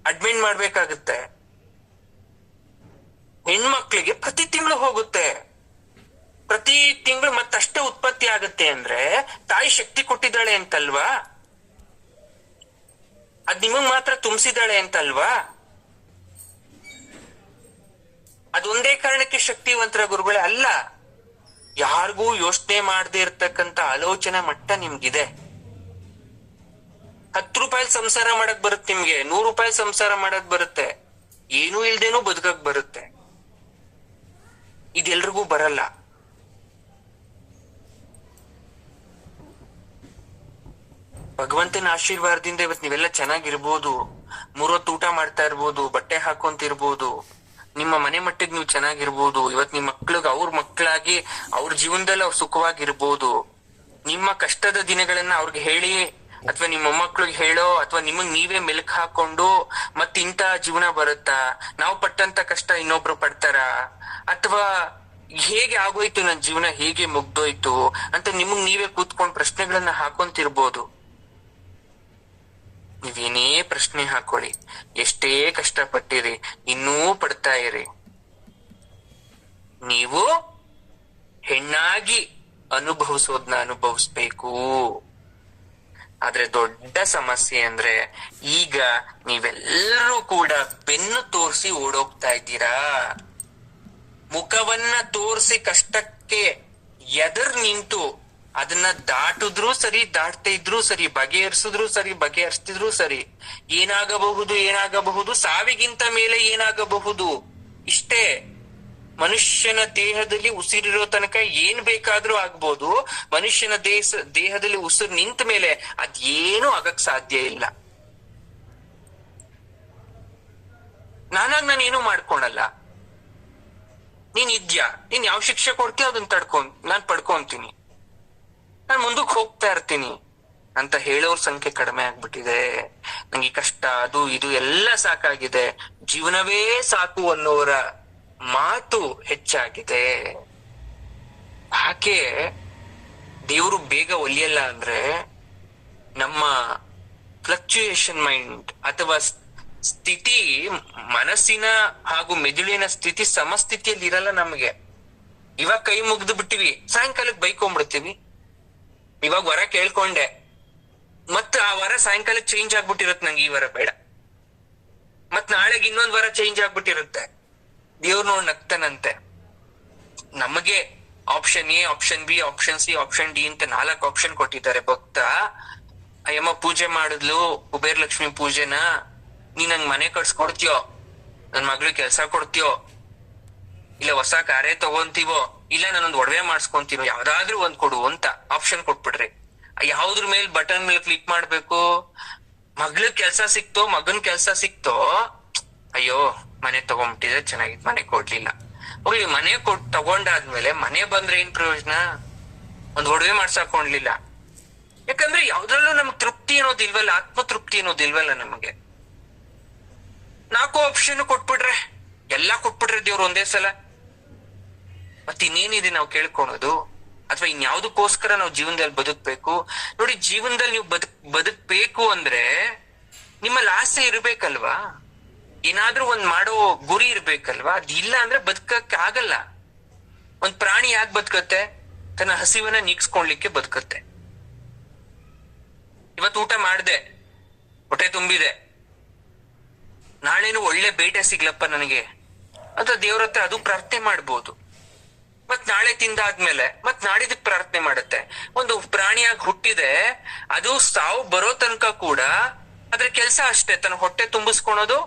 ಅಡ್ಮಿಟ್ ಮಾಡ್ಬೇಕಾಗುತ್ತೆ. ಹೆಣ್ಮಕ್ಳಿಗೆ ಪ್ರತಿ ತಿಂಗಳು ಹೋಗುತ್ತೆ. ಪ್ರತಿ ತಿಂಗಳು ಮತ್ತಷ್ಟೇ ಉತ್ಪತ್ತಿ ಆಗುತ್ತೆ ಅಂದ್ರೆ ತಾಯಿ ಶಕ್ತಿ ಕೊಟ್ಟಿದ್ದಾಳೆ ಅಂತಲ್ವಾ, ಅದ್ ನಿಮಗ್ ಮಾತ್ರ ತುಂಬಿಸಿದಾಳೆ ಅಂತಲ್ವಾ. ಅದೊಂದೇ ಕಾರಣಕ್ಕೆ ಶಕ್ತಿವಂತರ ಗುರುಗಳೇ ಅಲ್ಲ, ಯಾರಿಗೂ ಯೋಚನೆ ಮಾಡದೆ ಇರ್ತಕ್ಕಂತ ಆಲೋಚನೆ ಮಟ್ಟ ನಿಮ್ಗಿದೆ. 10 ರೂಪಾಯಿ ಸಂಸಾರ ಮಾಡಕ್ ಬರುತ್ತೆ ನಿಮ್ಗೆ, 100 ರೂಪಾಯಿ ಸಂಸಾರ ಮಾಡಕ್ ಬರುತ್ತೆ, ಏನೂ ಇಲ್ದೇನೂ ಬದುಕಕ್ ಬರುತ್ತೆ. ಇದೆಲ್ರಿಗೂ ಬರಲ್ಲ. ಭಗವಂತನ ಆಶೀರ್ವಾದದಿಂದ ಇವತ್ ನೀವೆಲ್ಲ ಚೆನ್ನಾಗಿರ್ಬೋದು, 3 ಹೊತ್ತು ಊಟ ಮಾಡ್ತಾ ಇರ್ಬೋದು, ಬಟ್ಟೆ ಹಾಕೊಂತಿರ್ಬೋದು, ನಿಮ್ಮ ಮನೆ ಮಟ್ಟಿಗೆ ನೀವು ಚೆನ್ನಾಗಿರ್ಬೋದು. ಇವತ್ ನಿಮ್ ಮಕ್ಳಿಗೆ ಅವ್ರ ಮಕ್ಕಳಾಗಿ ಅವ್ರ ಜೀವನದಲ್ಲಿ ಅವ್ರು ಸುಖವಾಗಿರ್ಬೋದು. ನಿಮ್ಮ ಕಷ್ಟದ ದಿನಗಳನ್ನ ಅವ್ರಿಗೆ ಹೇಳಿ, ಅಥವಾ ನಿಮ್ಮ ಮೊಮ್ಮಕ್ಳಿಗೆ ಹೇಳೋ, ಅಥವಾ ನಿಮಗ್ ನೀವೇ ಮೆಲುಕು ಹಾಕೊಂಡು ಮತ್ತಿಂತ ಜೀವನ ಬರುತ್ತಾ, ನಾವು ಪಟ್ಟಂತ ಕಷ್ಟ ಇನ್ನೊಬ್ರು ಪಡ್ತಾರ, ಅಥವಾ ಹೇಗೆ ಆಗೋಯ್ತು ನನ್ ಜೀವನ, ಹೇಗೆ ಮುಗ್ದೋಯ್ತು ಅಂತ ನಿಮಗ್ ನೀವೇ ಕೂತ್ಕೊಂಡ್ ಪ್ರಶ್ನೆಗಳನ್ನ ಹಾಕೊಂತಿರ್ಬೋದು. ನೀವೇನೇ ಪ್ರಶ್ನೆ ಹಾಕೊಳ್ಳಿ, ಎಷ್ಟೇ ಕಷ್ಟಪಟ್ಟಿರಿ, ಇನ್ನೂ ಪಡ್ತಾ ಇರಿ. ನೀವು ಹೆಣ್ಣಾಗಿ ಅನುಭವಿಸೋದ್ನ ಅನುಭವಿಸ್ಬೇಕು. ಆದ್ರೆ ದೊಡ್ಡ ಸಮಸ್ಯೆ ಅಂದ್ರೆ ಈಗ ನೀವೆಲ್ಲರೂ ಕೂಡ ಬೆನ್ನು ತೋರಿಸಿ ಓಡೋಗ್ತಾ ಇದ್ದೀರಾ. ಮುಖವನ್ನ ತೋರಿಸಿ ಕಷ್ಟಕ್ಕೆ ಎದುರು ನಿಂತು ಅದನ್ನ ದಾಟಿದ್ರು ಸರಿ, ದಾಟ್ತಾ ಇದ್ರು ಸರಿ, ಬಗೆಹರಿಸಿದ್ರು ಸರಿ, ಬಗೆಹರಿಸ್ತಿದ್ರು ಸರಿ, ಏನಾಗಬಹುದು, ಸಾವಿಗಿಂತ ಮೇಲೆ ಏನಾಗಬಹುದು, ಇಷ್ಟೇ ಮನುಷ್ಯನ ದೇಹದಲ್ಲಿ ಉಸಿರಿರೋ ತನಕ ಏನ್ ಬೇಕಾದ್ರೂ ಆಗ್ಬೋದು. ಮನುಷ್ಯನ ದೇಹದಲ್ಲಿ ಉಸಿರು ನಿಂತ ಮೇಲೆ ಅದೇನು ಆಗಕ್ ಸಾಧ್ಯ ಇಲ್ಲ. ನಾನು ಏನು ಮಾಡ್ಕೊಳಲ್ಲ. ನೀನ್ ಇದ್ಯಾ, ನೀನ್ ಯಾವ ಶಿಕ್ಷೆ ಕೊಡ್ತೀಯ ಅದನ್ನ ನಾನ್ ಪಡ್ಕೊಂತೀನಿ, ನಾನ್ ಮುಂದಕ್ಕೆ ಹೋಗ್ತಾ ಇರ್ತೀನಿ ಅಂತ ಹೇಳೋರ್ ಸಂಖ್ಯೆ ಕಡಿಮೆ ಆಗ್ಬಿಟ್ಟಿದೆ. ನಂಗೆ ಕಷ್ಟ ಅದು ಇದು ಎಲ್ಲ ಸಾಕಾಗಿದೆ, ಜೀವನವೇ ಸಾಕು ಅನ್ನೋರ ಮಾತು ಹೆಚ್ಚಾಗಿದೆ. ಯಾಕೆ ದೇವರು ಬೇಗ ಒಲಿಯಲ್ಲ ಅಂದ್ರೆ, ನಮ್ಮ ಫ್ಲಕ್ಚುಯೇಷನ್ ಮೈಂಡ್ ಅಥವಾ ಸ್ಥಿತಿ, ಮನಸ್ಸಿನ ಹಾಗೂ ಮೆದುಳಿನ ಸ್ಥಿತಿ ಸಮಸ್ಥಿತಿಯಲ್ಲಿ ಇರಲ್ಲ ನಮ್ಗೆ. ಇವಾಗ ಕೈ ಮುಗ್ದು ಬಿಟ್ಟಿವಿ, ಸಾಯಂಕಾಲಕ್ಕೆ ಬೈಕೊಂಡ್ಬಿಡ್ತೀವಿ. ಇವಾಗ ವರ ಕೇಳ್ಕೊಂಡೆ, ಮತ್ ಆ ವರ ಸಾಯಂಕಾಲಕ್ಕೆ ಚೇಂಜ್ ಆಗ್ಬಿಟ್ಟಿರುತ್ತೆ, ನಂಗೆ ಈ ವರ ಬೇಡ. ಮತ್ ನಾಳೆಗೆ ಇನ್ನೊಂದ್ ವರ ಚೇಂಜ್ ಆಗ್ಬಿಟ್ಟಿರುತ್ತೆ. ದೇವ್ರು ನೋಡ್ ನಗ್ತಾನಂತೆ. ನಮಗೆ option A, option B, option C, option D ಅಂತ 4 ಆಪ್ಷನ್ ಕೊಟ್ಟಿದ್ದಾರೆ. ಭಕ್ತ ಅಯ್ಯಮ್ಮ ಪೂಜೆ ಮಾಡಿದ್ಲು, ಕುಬೇರ್ ಲಕ್ಷ್ಮಿ ಪೂಜೆನ, ನೀ ನಂಗ್ ಮನೆ ಕಟ್ಸ್ಕೊಡ್ತೀಯೋ, ನನ್ ಮಗಳಿಗೆ ಕೆಲ್ಸ ಕೊಡ್ತೀಯೋ, ಇಲ್ಲ ಹೊಸ ಕಾರೇ ತಗೊಂತೀವೋ, ಇಲ್ಲ ನಾನೊಂದ್ ಒಡವೆ ಮಾಡಿಸ್ಕೊಂತೀನೋ, ಯಾವ್ದಾದ್ರೂ ಒಂದ್ ಕೊಡು ಅಂತ ಆಪ್ಷನ್ ಕೊಟ್ಬಿಡ್ರಿ. ಯಾವ್ದ್ರ ಮೇಲೆ ಬಟನ್ ಮೇಲೆ ಕ್ಲಿಕ್ ಮಾಡ್ಬೇಕು? ಮಗ್ಳಗ್ ಕೆಲ್ಸ ಸಿಕ್ತೋ, ಮಗನ್ ಕೆಲ್ಸ ಸಿಕ್ತೋ, ಅಯ್ಯೋ ಮನೆ ತಗೊಂಡ್ಬಿಟ್ಟಿದ್ರೆ ಚೆನ್ನಾಗಿತ್ತು, ಮನೆ ಕೊಡ್ಲಿಲ್ಲ. ಹೋಗ್ಲಿ, ಮನೆ ತಗೊಂಡಾದ್ಮೇಲೆ ಮನೆ ಬಂದ್ರೆ ಏನ್ ಪ್ರಯೋಜನ? ಒಂದ್ ಒಡವೆ ಮಾಡ್ಸಾಕೊಂಡ್ಲಿಲ್ಲ. ಯಾಕಂದ್ರೆ ಯಾವ್ದ್ರಲ್ಲೂ ನಮ್ಗ್ ತೃಪ್ತಿ ಅನ್ನೋದಿಲ್ವಲ್ಲ, ಆತ್ಮತೃಪ್ತಿ ಅನ್ನೋದಿಲ್ವಲ್ಲ ನಮಗೆ. 4 ಆಪ್ಷನ್ ಕೊಟ್ಬಿಟ್ರೆ, ಎಲ್ಲಾ ಕೊಟ್ಬಿಟ್ರೆ ದೇವ್ರು ಒಂದೇ ಸಲ, ಮತ್ ಇನ್ನೇನಿದೆ ನಾವು ಕೇಳ್ಕೊಳೋದು? ಅಥವಾ ಇನ್ಯಾವುದಕ್ಕೋಸ್ಕರ ನಾವು ಜೀವನದಲ್ಲಿ ಬದುಕ್ಬೇಕು? ನೋಡಿ, ಜೀವನದಲ್ಲಿ ನೀವು ಬದುಕ್ಬೇಕು ಅಂದ್ರೆ ನಿಮ್ಮಲ್ಲಿ ಆಸೆ ಇರ್ಬೇಕಲ್ವಾ? ಏನಾದ್ರೂ ಒಂದ್ ಮಾಡೋ ಗುರಿ ಇರ್ಬೇಕಲ್ವಾ? ಅದಿಲ್ಲ ಅಂದ್ರೆ ಬದುಕಕ್ಕೆ ಆಗಲ್ಲ. ಒಂದ್ ಪ್ರಾಣಿ ಯಾಕೆ ಬದುಕತ್ತೆ? ತನ್ನ ಹಸಿವನ್ನ ನೀಗ್ಸ್ಕೊಳ್ಲಿಕ್ಕೆ ಬದುಕತ್ತೆ. ಇವತ್ತು ಊಟ ಮಾಡ್ದೆ, ಹೊಟ್ಟೆ ತುಂಬಿದೆ, ನಾಳೆನು ಒಳ್ಳೆ ಬೇಟೆ ಸಿಗ್ಲಪ್ಪ ನನಗೆ ಅಂತ ದೇವ್ರ ಹತ್ರ ಅದು ಪ್ರಾರ್ಥನೆ ಮಾಡ್ಬೋದು. ಮತ್ ನಾಳೆ ತಿಂದಾದ್ಮೇಲೆ ಮತ್ ನಾಡಿದಕ್ ಪ್ರಾರ್ಥನೆ ಮಾಡುತ್ತೆ. ಒಂದು ಪ್ರಾಣಿಯಾಗಿ ಹುಟ್ಟಿದೆ, ಅದು ಸಾವು ಬರೋ ತನಕ ಕೂಡ ಅದ್ರ ಕೆಲ್ಸ ಅಷ್ಟೇ, ತನ್ನ ಹೊಟ್ಟೆ ತುಂಬಿಸ್ಕೊಳೋದು,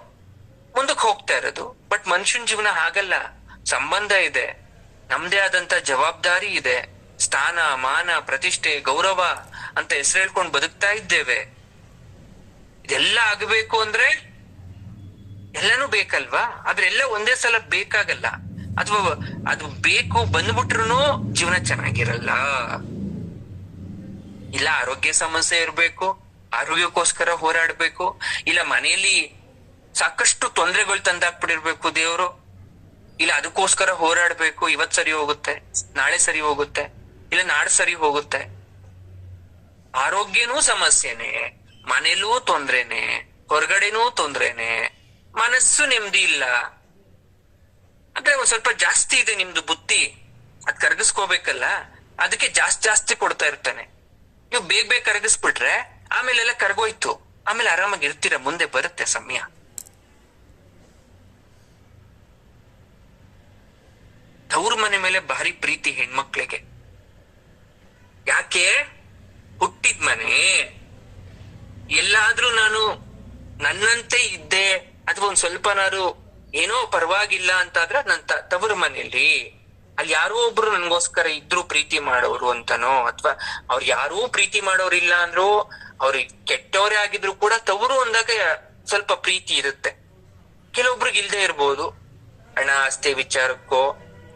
ಮುಂದಕ್ಕೆ ಹೋಗ್ತಾ ಇರೋದು. ಬಟ್ ಮನುಷ್ಯನ ಜೀವನ ಹಾಗಲ್ಲ. ಸಂಬಂಧ ಇದೆ, ನಮ್ದೇ ಆದಂತ ಜವಾಬ್ದಾರಿ ಇದೆ, ಸ್ಥಾನ ಮಾನ ಪ್ರತಿಷ್ಠೆ ಗೌರವ ಅಂತ ಹೆಸರು ಹೇಳ್ಕೊಂಡು ಬದುಕ್ತಾ ಇದ್ದೇವೆ. ಇದೆಲ್ಲ ಆಗ್ಬೇಕು ಅಂದ್ರೆ ಎಲ್ಲಾನು ಬೇಕಲ್ವಾ? ಆದ್ರೆ ಎಲ್ಲ ಒಂದೇ ಸಲ ಬೇಕಾಗಲ್ಲ. ಅಥವಾ ಅದು ಬೇಕು ಬಂದ್ಬಿಟ್ರು ಜೀವನ ಚೆನ್ನಾಗಿರಲ್ಲ. ಇಲ್ಲ ಆರೋಗ್ಯ ಸಮಸ್ಯೆ ಇರ್ಬೇಕು, ಆರೋಗ್ಯಕ್ಕೋಸ್ಕರ ಹೋರಾಡ್ಬೇಕು, ಇಲ್ಲ ಮನೆಯಲ್ಲಿ ಸಾಕಷ್ಟು ತೊಂದರೆಗಳು ತಂದಾಕ್ಬಿಟ್ಟಿರ್ಬೇಕು ದೇವ್ರು, ಇಲ್ಲ ಅದಕ್ಕೋಸ್ಕರ ಹೋರಾಡ್ಬೇಕು. ಇವತ್ ಸರಿ ಹೋಗುತ್ತೆ, ನಾಳೆ ಸರಿ ಹೋಗುತ್ತೆ, ಇಲ್ಲ ನಾಡ್ ಸರಿ ಹೋಗುತ್ತೆ. ಆರೋಗ್ಯನೂ ಸಮಸ್ಯೆನೆ, ಮನೇಲೂ ತೊಂದ್ರೆನೆ, ಹೊರಗಡೆನೂ ತೊಂದ್ರೆನೆ, ಮನಸ್ಸು ನೆಮ್ಮದಿ ಇಲ್ಲ. ಅಂದ್ರೆ ಒಂದ್ ಸ್ವಲ್ಪ ಜಾಸ್ತಿ ಇದೆ ನಿಮ್ದು ಬುದ್ಧಿ, ಅದ್ ಕರಗಿಸ್ಕೋಬೇಕಲ್ಲ, ಅದಕ್ಕೆ ಜಾಸ್ತಿ ಕೊಡ್ತಾ ಇರ್ತಾನೆ. ನೀವು ಬೇಗ ಕರಗಿಸ್ಬಿಟ್ರೆ ಆಮೇಲೆಲ್ಲ ಕರಗೋಯ್ತು, ಆಮೇಲೆ ಆರಾಮಾಗಿ ಇರ್ತೀರ, ಮುಂದೆ ಬರುತ್ತೆ ಸಮಯ. ತವ್ರ ಮನೆ ಮೇಲೆ ಭಾರಿ ಪ್ರೀತಿ ಹೆಣ್ಮಕ್ಳಿಗೆ. ಯಾಕೆ? ಹುಟ್ಟಿದ ಮನೆ. ಎಲ್ಲಾದ್ರೂ ನಾನು ನನ್ನಂತೆ ಇದ್ದೆ ಅಥವಾ ಒಂದ್ ಸ್ವಲ್ಪನಾರು ಏನೋ ಪರವಾಗಿಲ್ಲ ಅಂತಾದ್ರೆ ನನ್ ತವರ ಮನೆಯಲ್ಲಿ ಅಲ್ಲಿ ಯಾರೋ ಒಬ್ರು ನನ್ಗೋಸ್ಕರ ಇದ್ರು ಪ್ರೀತಿ ಮಾಡೋರು ಅಂತನೋ, ಅಥವಾ ಅವ್ರು ಯಾರೂ ಪ್ರೀತಿ ಮಾಡೋರಿಲ್ಲ ಅಂದ್ರು, ಅವ್ರಿಗೆ ಕೆಟ್ಟವರೇ ಆಗಿದ್ರು ಕೂಡ ತವರು ಅಂದಾಗ ಸ್ವಲ್ಪ ಪ್ರೀತಿ ಇರುತ್ತೆ. ಕೆಲವೊಬ್ರಿಗೆ ಇಲ್ದೇ ಇರ್ಬೋದು, ಹಣ ಆಸ್ತಿ ವಿಚಾರಕ್ಕೋ,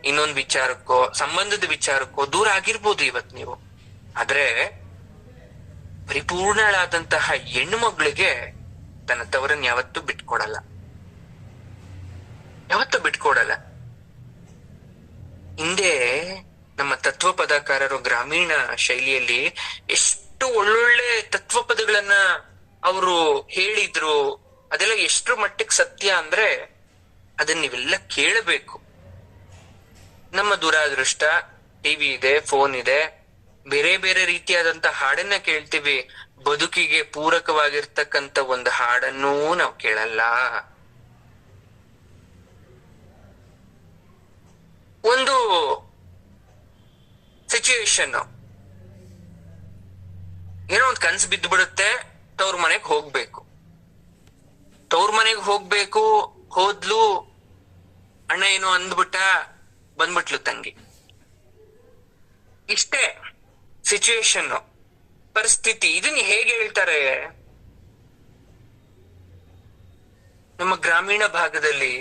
ಇನ್ನೊಂದ್ ವಿಚಾರಕ್ಕೋ, ಸಂಬಂಧದ ವಿಚಾರಕ್ಕೋ ದೂರ ಆಗಿರ್ಬೋದು ಇವತ್ ನೀವು. ಆದ್ರೆ ಪರಿಪೂರ್ಣಳಾದಂತಹ ಹೆಣ್ಣು ಮಗಳಿಗೆ ತನ್ನ ತವರನ್ನ ಯಾವತ್ತೂ ಬಿಟ್ಕೊಡಲ್ಲ, ಯಾವತ್ತೂ ಬಿಟ್ಕೊಡಲ್ಲ. ಹಿಂದೆ ನಮ್ಮ ತತ್ವ ಪದಕಾರರು ಗ್ರಾಮೀಣ ಶೈಲಿಯಲ್ಲಿ ಎಷ್ಟು ಒಳ್ಳೊಳ್ಳೆ ತತ್ವ ಪದಗಳನ್ನ ಅವರು ಹೇಳಿದ್ರು. ಅದೆಲ್ಲ ಎಷ್ಟ್ರ ಮಟ್ಟಿಗೆ ಸತ್ಯ ಅಂದ್ರೆ ಅದನ್ನ ನೀವೆಲ್ಲ ಕೇಳಬೇಕು. ನಮ್ಮ ದುರಾದೃಷ್ಟ, ಟಿವಿ ಇದೆ, ಫೋನ್ ಇದೆ, ಬೇರೆ ಬೇರೆ ರೀತಿಯಾದಂತ ಹಾಡನ್ನ ಕೇಳ್ತೀವಿ. ಬದುಕಿಗೆ ಪೂರಕವಾಗಿರ್ತಕ್ಕಂತ ಒಂದು ಹಾಡನ್ನೂ ನಾವು ಕೇಳಲ್ಲ. ಒಂದು ಸಿಚುವೇಶನ್, ಏನೋ ಒಂದು ಕನ್ಸು ಬಿದ್ದು ಬಿಡುತ್ತೆ, ತವ್ರ ಮನೆಗ್ ಹೋಗ್ಬೇಕು. ತವ್ರ ಮನೆಗ್ ಹೋಗ್ಬೇಕು, ಹೋದ್ಲು, ಅಣ್ಣ ಏನೋ ಅಂದ್ಬಿಟ್ಟ, ಬಂದ್ಬಿಟ್ಲು ತಂಗಿ. ಇಷ್ಟೇ ಸಿಚುವೇಶನ್, ಪರಿಸ್ಥಿತಿ. ಇದನ್ನ ಹೇಗೆ ಹೇಳ್ತಾರೆ ನಮ್ಮ ಗ್ರಾಮೀಣ ಭಾಗದಲ್ಲಿ?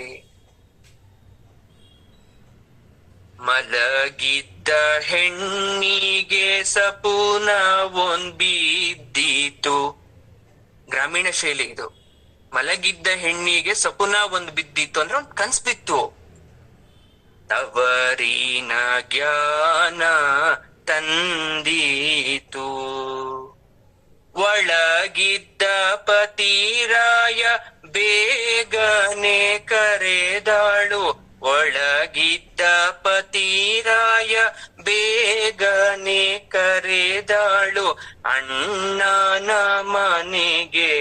ಮಲಗಿದ್ದ ಹೆಣ್ಣಿಗೆ ಸಪೂನ ಒಂದ್ ಬಿದ್ದೀತು. ಗ್ರಾಮೀಣ ಶೈಲಿ ಇದು. ಮಲಗಿದ್ದ ಹೆಣ್ಣಿಗೆ ಸಪುನ ಒಂದ್ ಬಿದ್ದಿತ್ತು ಅಂದ್ರೆ ಒಂದ್ ಕನ್ಸ್ ಬಿತ್ತು. ತವರಿನ ಜ್ಞಾನ ತಂದೀತು, ಒಳಗಿದ್ದ ಪತಿರಾಯ ಬೇಗನೆ ಕರೆದಾಳು. ಒಳಗಿದ್ದ ಪತಿರಾಯ ಬೇಗನೆ ಕರೆದಾಳು. ಅಣ್ಣನ ಮನೆಗೆ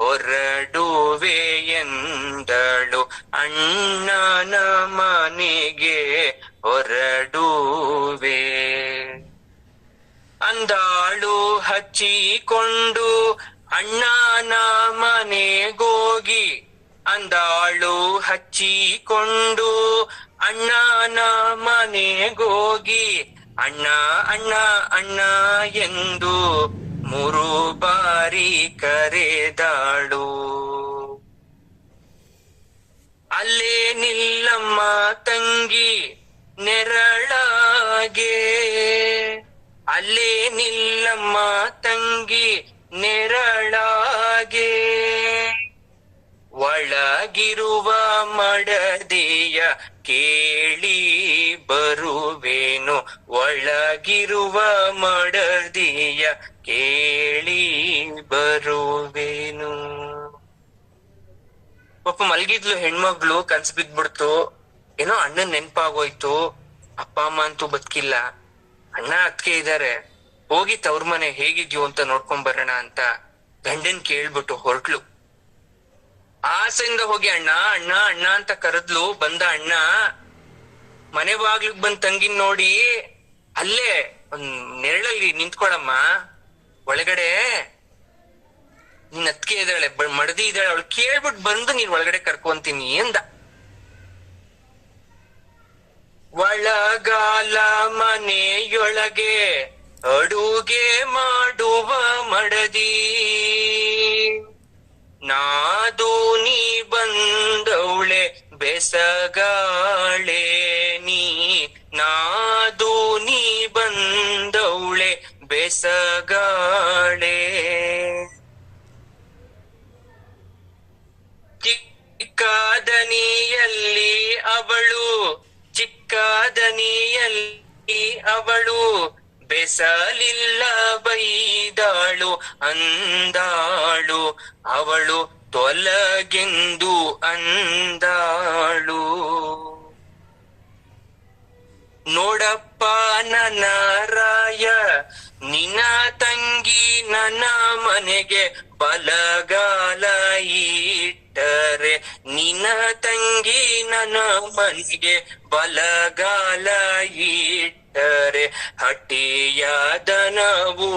ಹೊರಡುವೆ ಎಂದಳು. ಅಣ್ಣನ ಮನೆಗೆ ಹೊರಡುವೆ ಅಂದಾಳು. ಹಚ್ಚಿಕೊಂಡು ಅಣ್ಣನ ಮನೆಗೋಗಿ, ಅಂದಾಳು ಹಚ್ಚಿಕೊಂಡು ಅಣ್ಣನ ಮನೆಗೋಗಿ, ಅಣ್ಣ ಅಣ್ಣ ಅಣ್ಣ ಎಂದು 3 ಬಾರಿ ಕರೆದಾಳು. ಅಲ್ಲೇ ನಿಲ್ಲಮ್ಮ ತಂಗಿ ನೆರಳಾಗೆ, ಅಲ್ಲೇ ನಿಲ್ಲಮ್ಮ ತಂಗಿ ನೆರಳಾಗೆ. ಒಳಗಿರುವ ಮಡದಿಯ ಕೇಳಿ ಬರುವೇನು, ಒಳಗಿರುವ ಮಡದಿಯ ಕೇಳಿ ಬರುವೇನು. ಪಾಪ ಮಲ್ಗಿದ್ಲು ಹೆಣ್ಮಗ್ಳು, ಕನ್ಸ್ ಬಿದ್ಬಿಡ್ತು. ಏನೋ ಅಣ್ಣನ್ ನೆನ್ಪಾಗೋಯ್ತು. ಅಪ್ಪ ಅಮ್ಮ ಅಂತೂ ಬದುಕಿಲ್ಲ, ಅಣ್ಣ ಅತ್ಕೆ ಇದಾರೆ, ಹೋಗಿ ತವ್ರ ಮನೆ ಹೇಗಿದ್ಯೋ ಅಂತ ನೋಡ್ಕೊಂಡ್ ಬರೋಣ ಅಂತ ಗಂಡನ್ ಕೇಳ್ಬಿಟ್ಟು ಹೊರಟ್ಲು. ಆಸೆಯಿಂದ ಹೋಗಿ ಅಣ್ಣ ಅಣ್ಣ ಅಣ್ಣ ಅಂತ ಕರೆದ್ಲು. ಬಂದ ಅಣ್ಣ ಮನೆ ಬಾಗ್ಲಿಗ್ ಬಂದ್ ತಂಗಿನ್ ನೋಡಿ, ಅಲ್ಲೇ ಒಂದ್ ನೆರಳಲ್ಲಿ ನಿಂತ್ಕೊಳಮ್ಮ, ಒಳಗಡೆ ನಿನ್ ಅತ್ಕೆ ಇದ್ದಾಳೆ, ಮಡದಿ ಇದ್ದಾಳೆ, ಅವಳು ಕೇಳ್ಬಿಟ್ಟು ಬಂದು ನೀನ್ ಒಳಗಡೆ ಕರ್ಕೊಂತೀನಿ ಅಂದ. ಒಳಗಾಲ ಮನೆಯೊಳಗೆ ಅಡುಗೆ ಮಾಡುವ ಮಡದಿ, ನಾದು ನೀ ಬಂದವಳೆ ಬೆಸಗಾಳೆ ನೀ, ನಾದು ನೀ ಬಂದವಳೆ ಬೆಸಗಾಳೆ. ಚಿಕ್ಕದನಿಯಲ್ಲಿ ಅವಳು, ಚಿಕ್ಕದನಿಯಲ್ಲಿ ಅವಳು ಬೆಸಲಿಲ್ಲ ಬೈದಾಳು ಅಂದಾಳು. ಅವಳು ತೊಲಗೆಂದು ಅಂದಾಳು. ನೋಡಪ್ಪ ನನ್ನ ರಾಯ, ನಿನ್ನ ತಂಗಿ ನನ್ನ ಮನೆಗೆ ಬಲಗಾಲ ಇಟ್ಟರೆ, ನಿನ್ನ ತಂಗಿ ನನ್ನ ಮನೆಗೆ ಬಲಗಾಲ ಇಟ್ಟರೆ, ಹಟ್ಟಿಯಾದನವು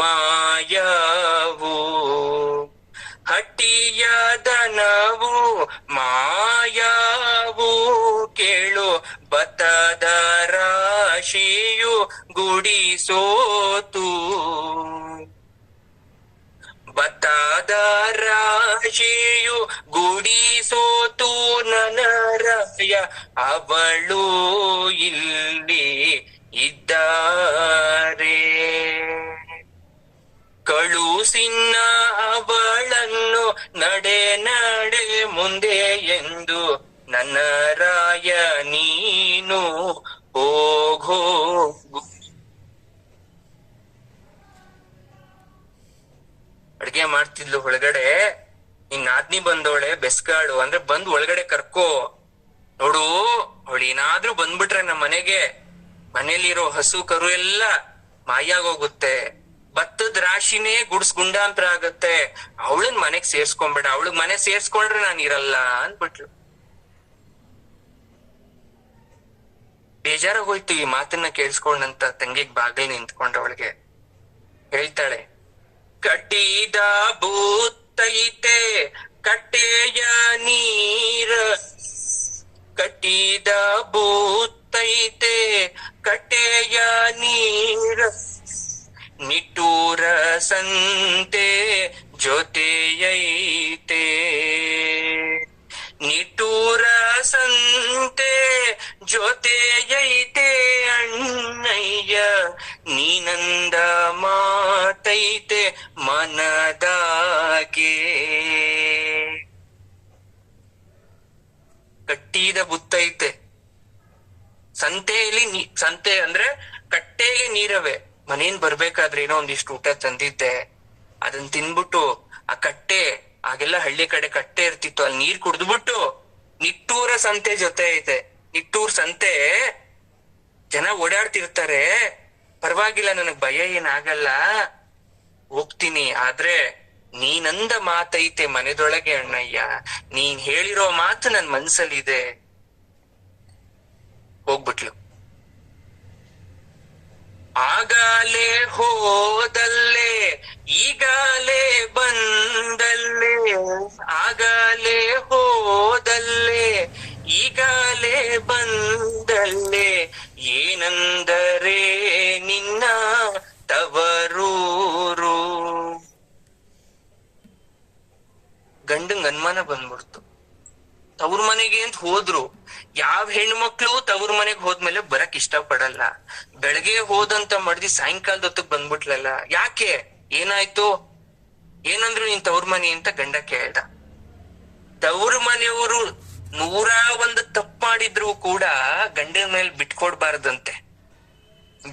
ಮಾಯಾವು, ಹಟ್ಟಿಯಾದನವು ಮಾಯಾವು. ಕೇಳು ಭತ್ತದ ರಾಶಿಯು ಗುಡಿಸೋತು, ಭತ್ತದ ರಾಶಿಯು ಗುಡಿಸೋತು ನನ್ನ ರಾಯ. ಅವಳು ಇಲ್ಲಿ ಇದ್ದಾರೆ, ಕಳುಸಿನ್ನ ಅವಳನ್ನು ನಡೆ ನಡೆ ಮುಂದೆ ಎಂದು ನನ್ನ ರಾಯ ನೀನು ಹೋಗೋ. ಅಡ್ಗೆ ಮಾಡ್ತಿದ್ಲು ಒಳಗಡೆ, ನಿನ್ ನಾದ್ನಿ ಬಂದವಳೆ ಬೆಸ್ಗಾಳು ಅಂದ್ರೆ ಬಂದ್ ಒಳಗಡೆ ಕರ್ಕೋ. ನೋಡು ಅವಳು ಏನಾದ್ರೂ ಬಂದ್ಬಿಟ್ರೆ ನಮ್ಮ ಮನೆಗೆ, ಮನೇಲಿರೋ ಹಸು ಕರು ಎಲ್ಲ ಮಾಯಾಗೋಗುತ್ತೆ, ಭತ್ತದ ರಾಶಿನೇ ಗುಂಡಾಂತರ ಆಗತ್ತೆ, ಅವಳನ್ ಮನೆಗ್ ಸೇರ್ಸ್ಕೊಂಡ್ಬೇಡ, ಅವಳಗ್ ಮನೆ ಸೇರ್ಸ್ಕೊಂಡ್ರೆ ನಾನ್ ಇರಲ್ಲ ಅಂದ್ಬಿಟ್ಲು. ಬೇಜಾರಾಗೋಯ್ತು ಈ ಮಾತನ್ನ ಕೇಳಿಸ್ಕೊಂಡಂತ ತಂಗಿಗ್ ಬಾಗಿಲ್ ನಿಂತ್ಕೊಂಡವಳಿಗೆ. ಹೇಳ್ತಾಳೆ, ಕಟ್ಟಿದ ಬೂತೈತೆ ಕಟ್ಟೆಯ ನೀರ, ಕಟ್ಟಿದ ಬೂತೈತೆ ಕಟ್ಟೆಯ ನೀರ ನಿಟ್ಟೂರ ಸಂತೆ ಜೊತೆಯೈತೆ ನಿಟ್ಟೂರ ಸಂತೆ ಜೊತೆಯೈತೆ ಅಣ್ಣಯ್ಯ ನೀನಂದ ಮಾತೈತೆ ಮನದಾಗೆ ಕಟ್ಟಿದ ಬುತ್ತೈತೆ ಸಂತೆಯಲ್ಲಿ ಸಂತೆ ಅಂದ್ರೆ ಕಟ್ಟೆಗೆ ನೀರವೆ ಮನೇನ್ ಬರ್ಬೇಕಾದ್ರೆ ಏನೋ ಒಂದಿಷ್ಟು ಊಟ ತಂದಿದ್ದೆ ಅದನ್ನ ತಿನ್ಬಿಟ್ಟು ಆ ಕಟ್ಟೆ ಆಗೆಲ್ಲ ಹಳ್ಳಿ ಕಡೆ ಕಟ್ಟೆ ಇರ್ತಿತ್ತು ಅಲ್ಲಿ ನೀರ್ ಕುಡ್ದ್ಬಿಟ್ಟು ನಿಟ್ಟೂರ ಸಂತೆ ಜೊತೆ ಐತೆ ನಿಟ್ಟೂರ್ ಸಂತೆ ಜನ ಓಡಾಡ್ತಿರ್ತಾರೆ ಪರವಾಗಿಲ್ಲ ನನಗ್ ಭಯ ಏನಾಗಲ್ಲ ಹೋಗ್ತೀನಿ ಆದ್ರೆ ನೀನಂದ ಮಾತೈತೆ ಮನೆದೊಳಗೆ ಅಣ್ಣಯ್ಯ ನೀನ್ ಹೇಳಿರೋ ಮಾತು ನನ್ ಮನ್ಸಲ್ಲಿದೆ ಹೋಗ್ಬಿಟ್ಲು ಆಗಾಲೇ ಹೋದಲ್ಲೇ ಈಗಾಲೇ ಬಂದಲ್ಲೇ ಆಗಾಲೇ ಹೋದಲ್ಲೇ ಈಗಾಲೇ ಬಂದಲ್ಲೇ ಏನಂದರೆ ನಿನ್ನ ತವರೂರು ಗಂಡಂಗ್ ಅನುಮಾನ ಬಂದ್ಬಿಡ್ತು ತವ್ರ ಮನೆಗೆ ಅಂತ ಹೋದ್ರು ಯಾವ ಹೆಣ್ಮಕ್ಳು ತವ್ರ ಮನೆಗ್ ಹೋದ್ಮೇಲೆ ಬರಕ್ ಇಷ್ಟ ಪಡಲ್ಲ ಬೆಳಗ್ಗೆ ಹೋದಂತ ಮಡ್ದಿ ಸಾಯಂಕಾಲದ ಹೊತ್ತಿಗೆ ಬಂದ್ಬಿಟ್ಲಲ್ಲ ಯಾಕೆ ಏನಾಯ್ತು ಏನಂದ್ರು ನೀನ್ ತವ್ರ ಮನೆ ಅಂತ ಗಂಡ ಕೇಳ್ದ ತವ್ರ ಮನೆಯವರು 101 ತಪ್ಪು ಮಾಡಿದ್ರು ಕೂಡ ಗಂಡನ ಮೇಲೆ ಬಿಟ್ಕೊಡ್ಬಾರ್ದಂತೆ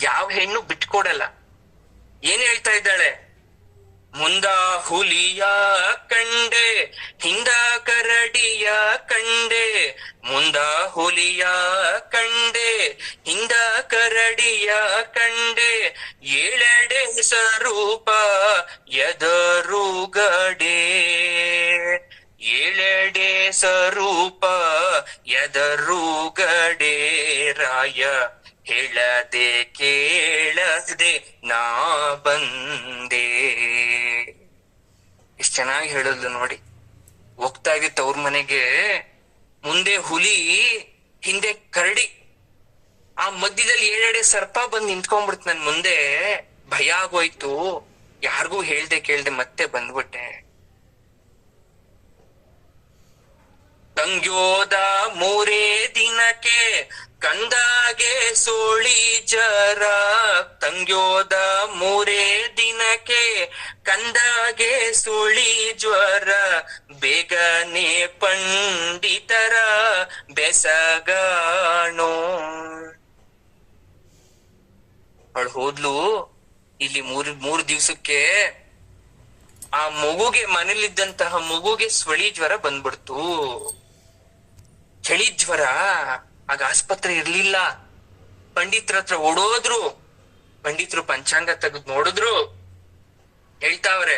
ಯಾವ ಹೆಣ್ಣು ಬಿಟ್ಕೊಡಲ್ಲ ಏನ್ ಹೇಳ್ತಾ ಇದ್ದಾಳೆ ಮುಂದ ಹುಲಿಯ ಕಂಡೆ ಹಿಂದ ಕರಡಿಯ ಕಂಡೆ ಮುಂದ ಹುಲಿಯ ಕಂಡೆ ಹಿಂದ ಕರಡಿಯ ಕಂಡೆ ಏಳೆಡೆ ಸ್ವರೂಪ ಎದರುಗಡೆ ಏಳೆಡೆ ಸ್ವರೂಪ ಎದರುಗಡೆ ರಾಯ ಹೇಳದೆ ಕೇಳದೆ ನಾ ಬಂದೆ ಎಷ್ಟ್ ಚೆನ್ನಾಗಿ ಹೇಳೋದು ನೋಡಿ ಹೋಗ್ತಾ ಇದ್ದಿತ್ತು ಅವ್ರ ಮನೆಗೆ ಮುಂದೆ ಹುಲಿ ಹಿಂದೆ ಕರಡಿ ಆ ಮಧ್ಯದಲ್ಲಿ ಏಳೆಡೆ ಸರ್ಪ ಬಂದ್ ನಿಂತ್ಕೊಂಡ್ಬಿಡ್ತು ನನ್ ಮುಂದೆ ಭಯ ಆಗೋಯ್ತು ಯಾರಿಗೂ ಹೇಳ್ದೆ ಕೇಳ್ದೆ ಮತ್ತೆ ಬಂದ್ಬಿಟ್ಟೆ ತಂಗ್ಯೋದ 3 ದಿನಕ್ಕೆ ಕಂದಾಗೆ ಸೋಳಿ ಜರ ತಂಗ್ಯೋದ 3 ದಿನಕ್ಕೆ ಕಂದಾಗೆ ಸುಳಿ ಜ್ವರ ಬೇಗನೆ ಪಂಡಿತರ ಬೆಸಗಾಣೋ ಅವಳು ಹೋದ್ಲು ಇಲ್ಲಿ ಮೂರ್ ದಿವ್ಸಕ್ಕೆ ಆ ಮಗುಗೆ ಮನೇಲಿದ್ದಂತಹ ಮಗುಗೆ ಸ್ವಳಿ ಜ್ವರ ಬಂದ್ಬಿಡ್ತು ಚಳಿ ಜ್ವರ ಆಗ ಆಸ್ಪತ್ರೆ ಇರ್ಲಿಲ್ಲ ಪಂಡಿತರ ಹತ್ರ ಓಡೋದ್ರು ಪಂಡಿತರು ಪಂಚಾಂಗ ತೆಗೆದು ನೋಡಿದ್ರು ಹೇಳ್ತಾವ್ರೆ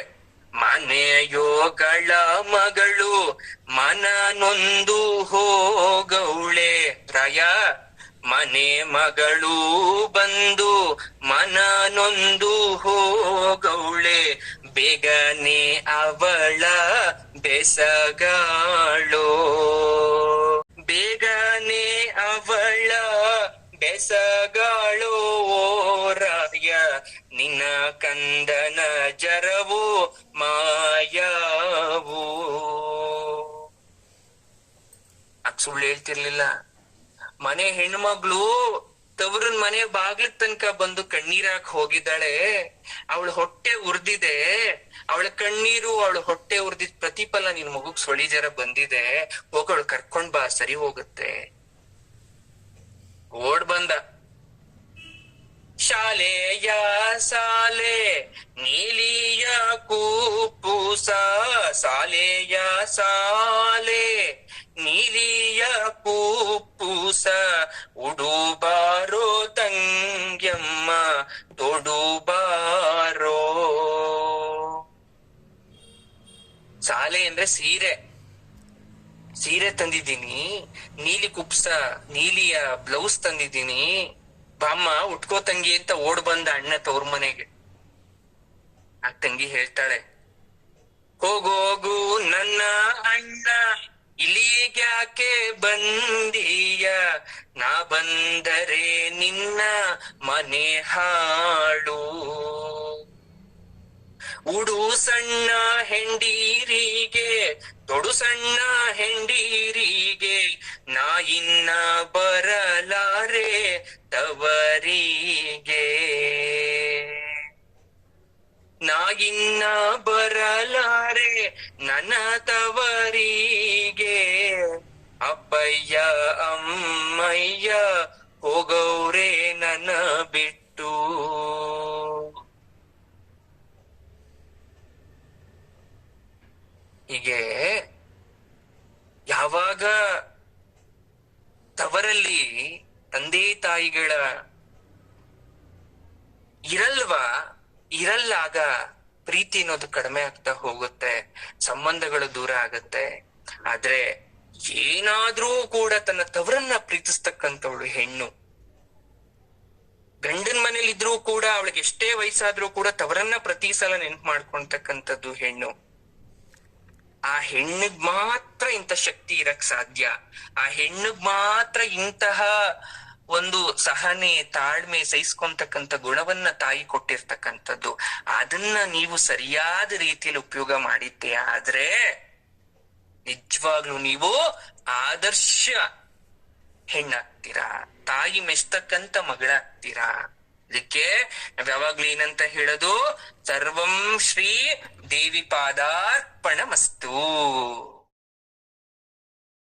ಮನೆಯೋಗಳ ಮಗಳು ಮನ ನೊಂದು ಹೋಗೌಳೆ ರಾಯ ಮನೆ ಮಗಳು ಬಂದು ಮನ ನೊಂದು ಹೋಗೌಳೆ ಬೇಗನೆ ಅವಳ ಬೆಸಗಾಳೋ ಬೇಗನೆ ಅವಳ ಬೆಸಗಾಳೋ ರಾಯ ನಿನ್ನ ಕಂದನ ಜರವು ಮಾಯಾವು ಸುಳ್ಳು ಹೇಳ್ತಿರ್ಲಿಲ್ಲ ಮನೆ ಹೆಣ್ಮಗ್ಳು ತವ್ರನ್ ಮನೆ ಬಾಗ್ಲಕ್ ತನಕ ಬಂದು ಕಣ್ಣೀರಾಕ್ ಹೋಗಿದ್ದಾಳೆ ಅವಳ ಹೊಟ್ಟೆ ಉರ್ದಿದೆ ಅವಳ ಕಣ್ಣೀರು ಅವಳ ಹೊಟ್ಟೆ ಉರ್ದಿದ್ ಪ್ರತಿಫಲ ನಿನ್ ಮಗುಗ್ ಸೊಳಿ ಜರ ಬಂದಿದೆ ಹೋಗವಳು ಕರ್ಕೊಂಡ್ ಬಾ ಸರಿ ಹೋಗುತ್ತೆ ಓಡ್ ಬಂದ ಶಾಲೆಯ ಸಾಲೆ ನೀಲಿಯ ಕೂಪುಸ ಶಾಲೆಯ ಸಾಲೆ ನೀಲಿಯ ಕೂಪುಸ ಉಡುಬಾರೋ ತಂಗ್ಯಮ್ಮ ತೊಡುಬಾರೋ ಸಾಲೆ ಅಂದ್ರೆ ಸೀರೆ ಸೀರೆ ತಂದಿದ್ದೀನಿ ನೀಲಿ ಕುಪ್ಸ ನೀಲಿಯ ಬ್ಲೌಸ್ ತಂದಿದ್ದೀನಿ ಬಾಮ್ಮ ಉಟ್ಕೋ ತಂಗಿ ಅಂತ ಓಡ್ ಬಂದ ಅಣ್ಣ ತವ್ರ ಮನೆಗೆ ಆ ತಂಗಿ ಹೇಳ್ತಾಳೆ ಹೋಗೋಗು ನನ್ನ ಅಣ್ಣ ಇಲ್ಲಿಗ್ಯಾಕೆ ಬಂದೀಯ, ನಾ ಬಂದರೆ ನಿನ್ನ ಮನೆ ಹಾಳು. ಉಡು ಸಣ್ಣ ಹೆಂಡೀರಿಗೆ, ತೊಡು ಸಣ್ಣ ಹೆಂಡೀರಿಗೆ, ನಾ ಇನ್ನ ಬರಲಾರೆ ತವರಿಗೆ. ನಾ ಇನ್ನ ಬರಲಾರೆ ನನ್ನ ತವರಿಗೆ. ಅಪ್ಪಯ್ಯ ಅಮ್ಮಯ್ಯ ಹೋಗವ್ರೆ ನನ್ನ ಬಿಟ್ಟು. ಹೀಗೆ ಯಾವಾಗ ತವರಲ್ಲಿ ತಂದೆ ತಾಯಿಗಳ ಇರಲ್ಲಾಗ ಪ್ರೀತಿ ಅನ್ನೋದು ಕಡಿಮೆ ಆಗ್ತಾ ಹೋಗುತ್ತೆ, ಸಂಬಂಧಗಳು ದೂರ ಆಗತ್ತೆ. ಆದ್ರೆ ಏನಾದ್ರೂ ಕೂಡ ತನ್ನ ತವರನ್ನ ಪ್ರೀತಿಸ್ತಕ್ಕಂಥವಳು ಹೆಣ್ಣು. ಗಂಡನ ಮನೇಲಿ ಇದ್ರೂ ಕೂಡ ಅವಳಿಗೆ ಎಷ್ಟೇ ವಯಸ್ಸಾದ್ರೂ ಕೂಡ ತವರನ್ನ ಪ್ರತಿ ಸಲ ನೆನ್ಪು ಮಾಡ್ಕೊಳ್ತಕ್ಕಂಥದ್ದು ಹೆಣ್ಣು. ಆ ಹೆಣ್ಣಿಗ್ ಮಾತ್ರ ಇಂಥ ಶಕ್ತಿ ಇರಕ್ ಸಾಧ್ಯ. ಆ ಹೆಣ್ಣಿಗ್ ಮಾತ್ರ ಇಂತಹ ಒಂದು ಸಹನೆ, ತಾಳ್ಮೆ, ಸಹಿಸ್ಕೊಂತಕ್ಕಂಥ ಗುಣವನ್ನ ತಾಯಿ ಕೊಟ್ಟಿರ್ತಕ್ಕಂಥದ್ದು. ಅದನ್ನ ನೀವು ಸರಿಯಾದ ರೀತಿಯಲ್ಲಿ ಉಪಯೋಗ ಮಾಡಿದ್ದೆ ಆದ್ರೆ ನಿಜವಾಗ್ಲೂ ನೀವು ಆದರ್ಶ ಹೆಣ್ಣಾಗ್ತೀರಾ, ತಾಯಿ ಮೆಚ್ತಕ್ಕಂಥ ಮಗಳಾಗ್ತೀರಾ. ಅದಕ್ಕೆ ನಾವ್ ಯಾವಾಗ್ಲೂ ಏನಂತ ಹೇಳೋದು, ಸರ್ವಂ ಶ್ರೀ ದೇವಿ ಪಾದಾರ್ಪಣಮಸ್ತು.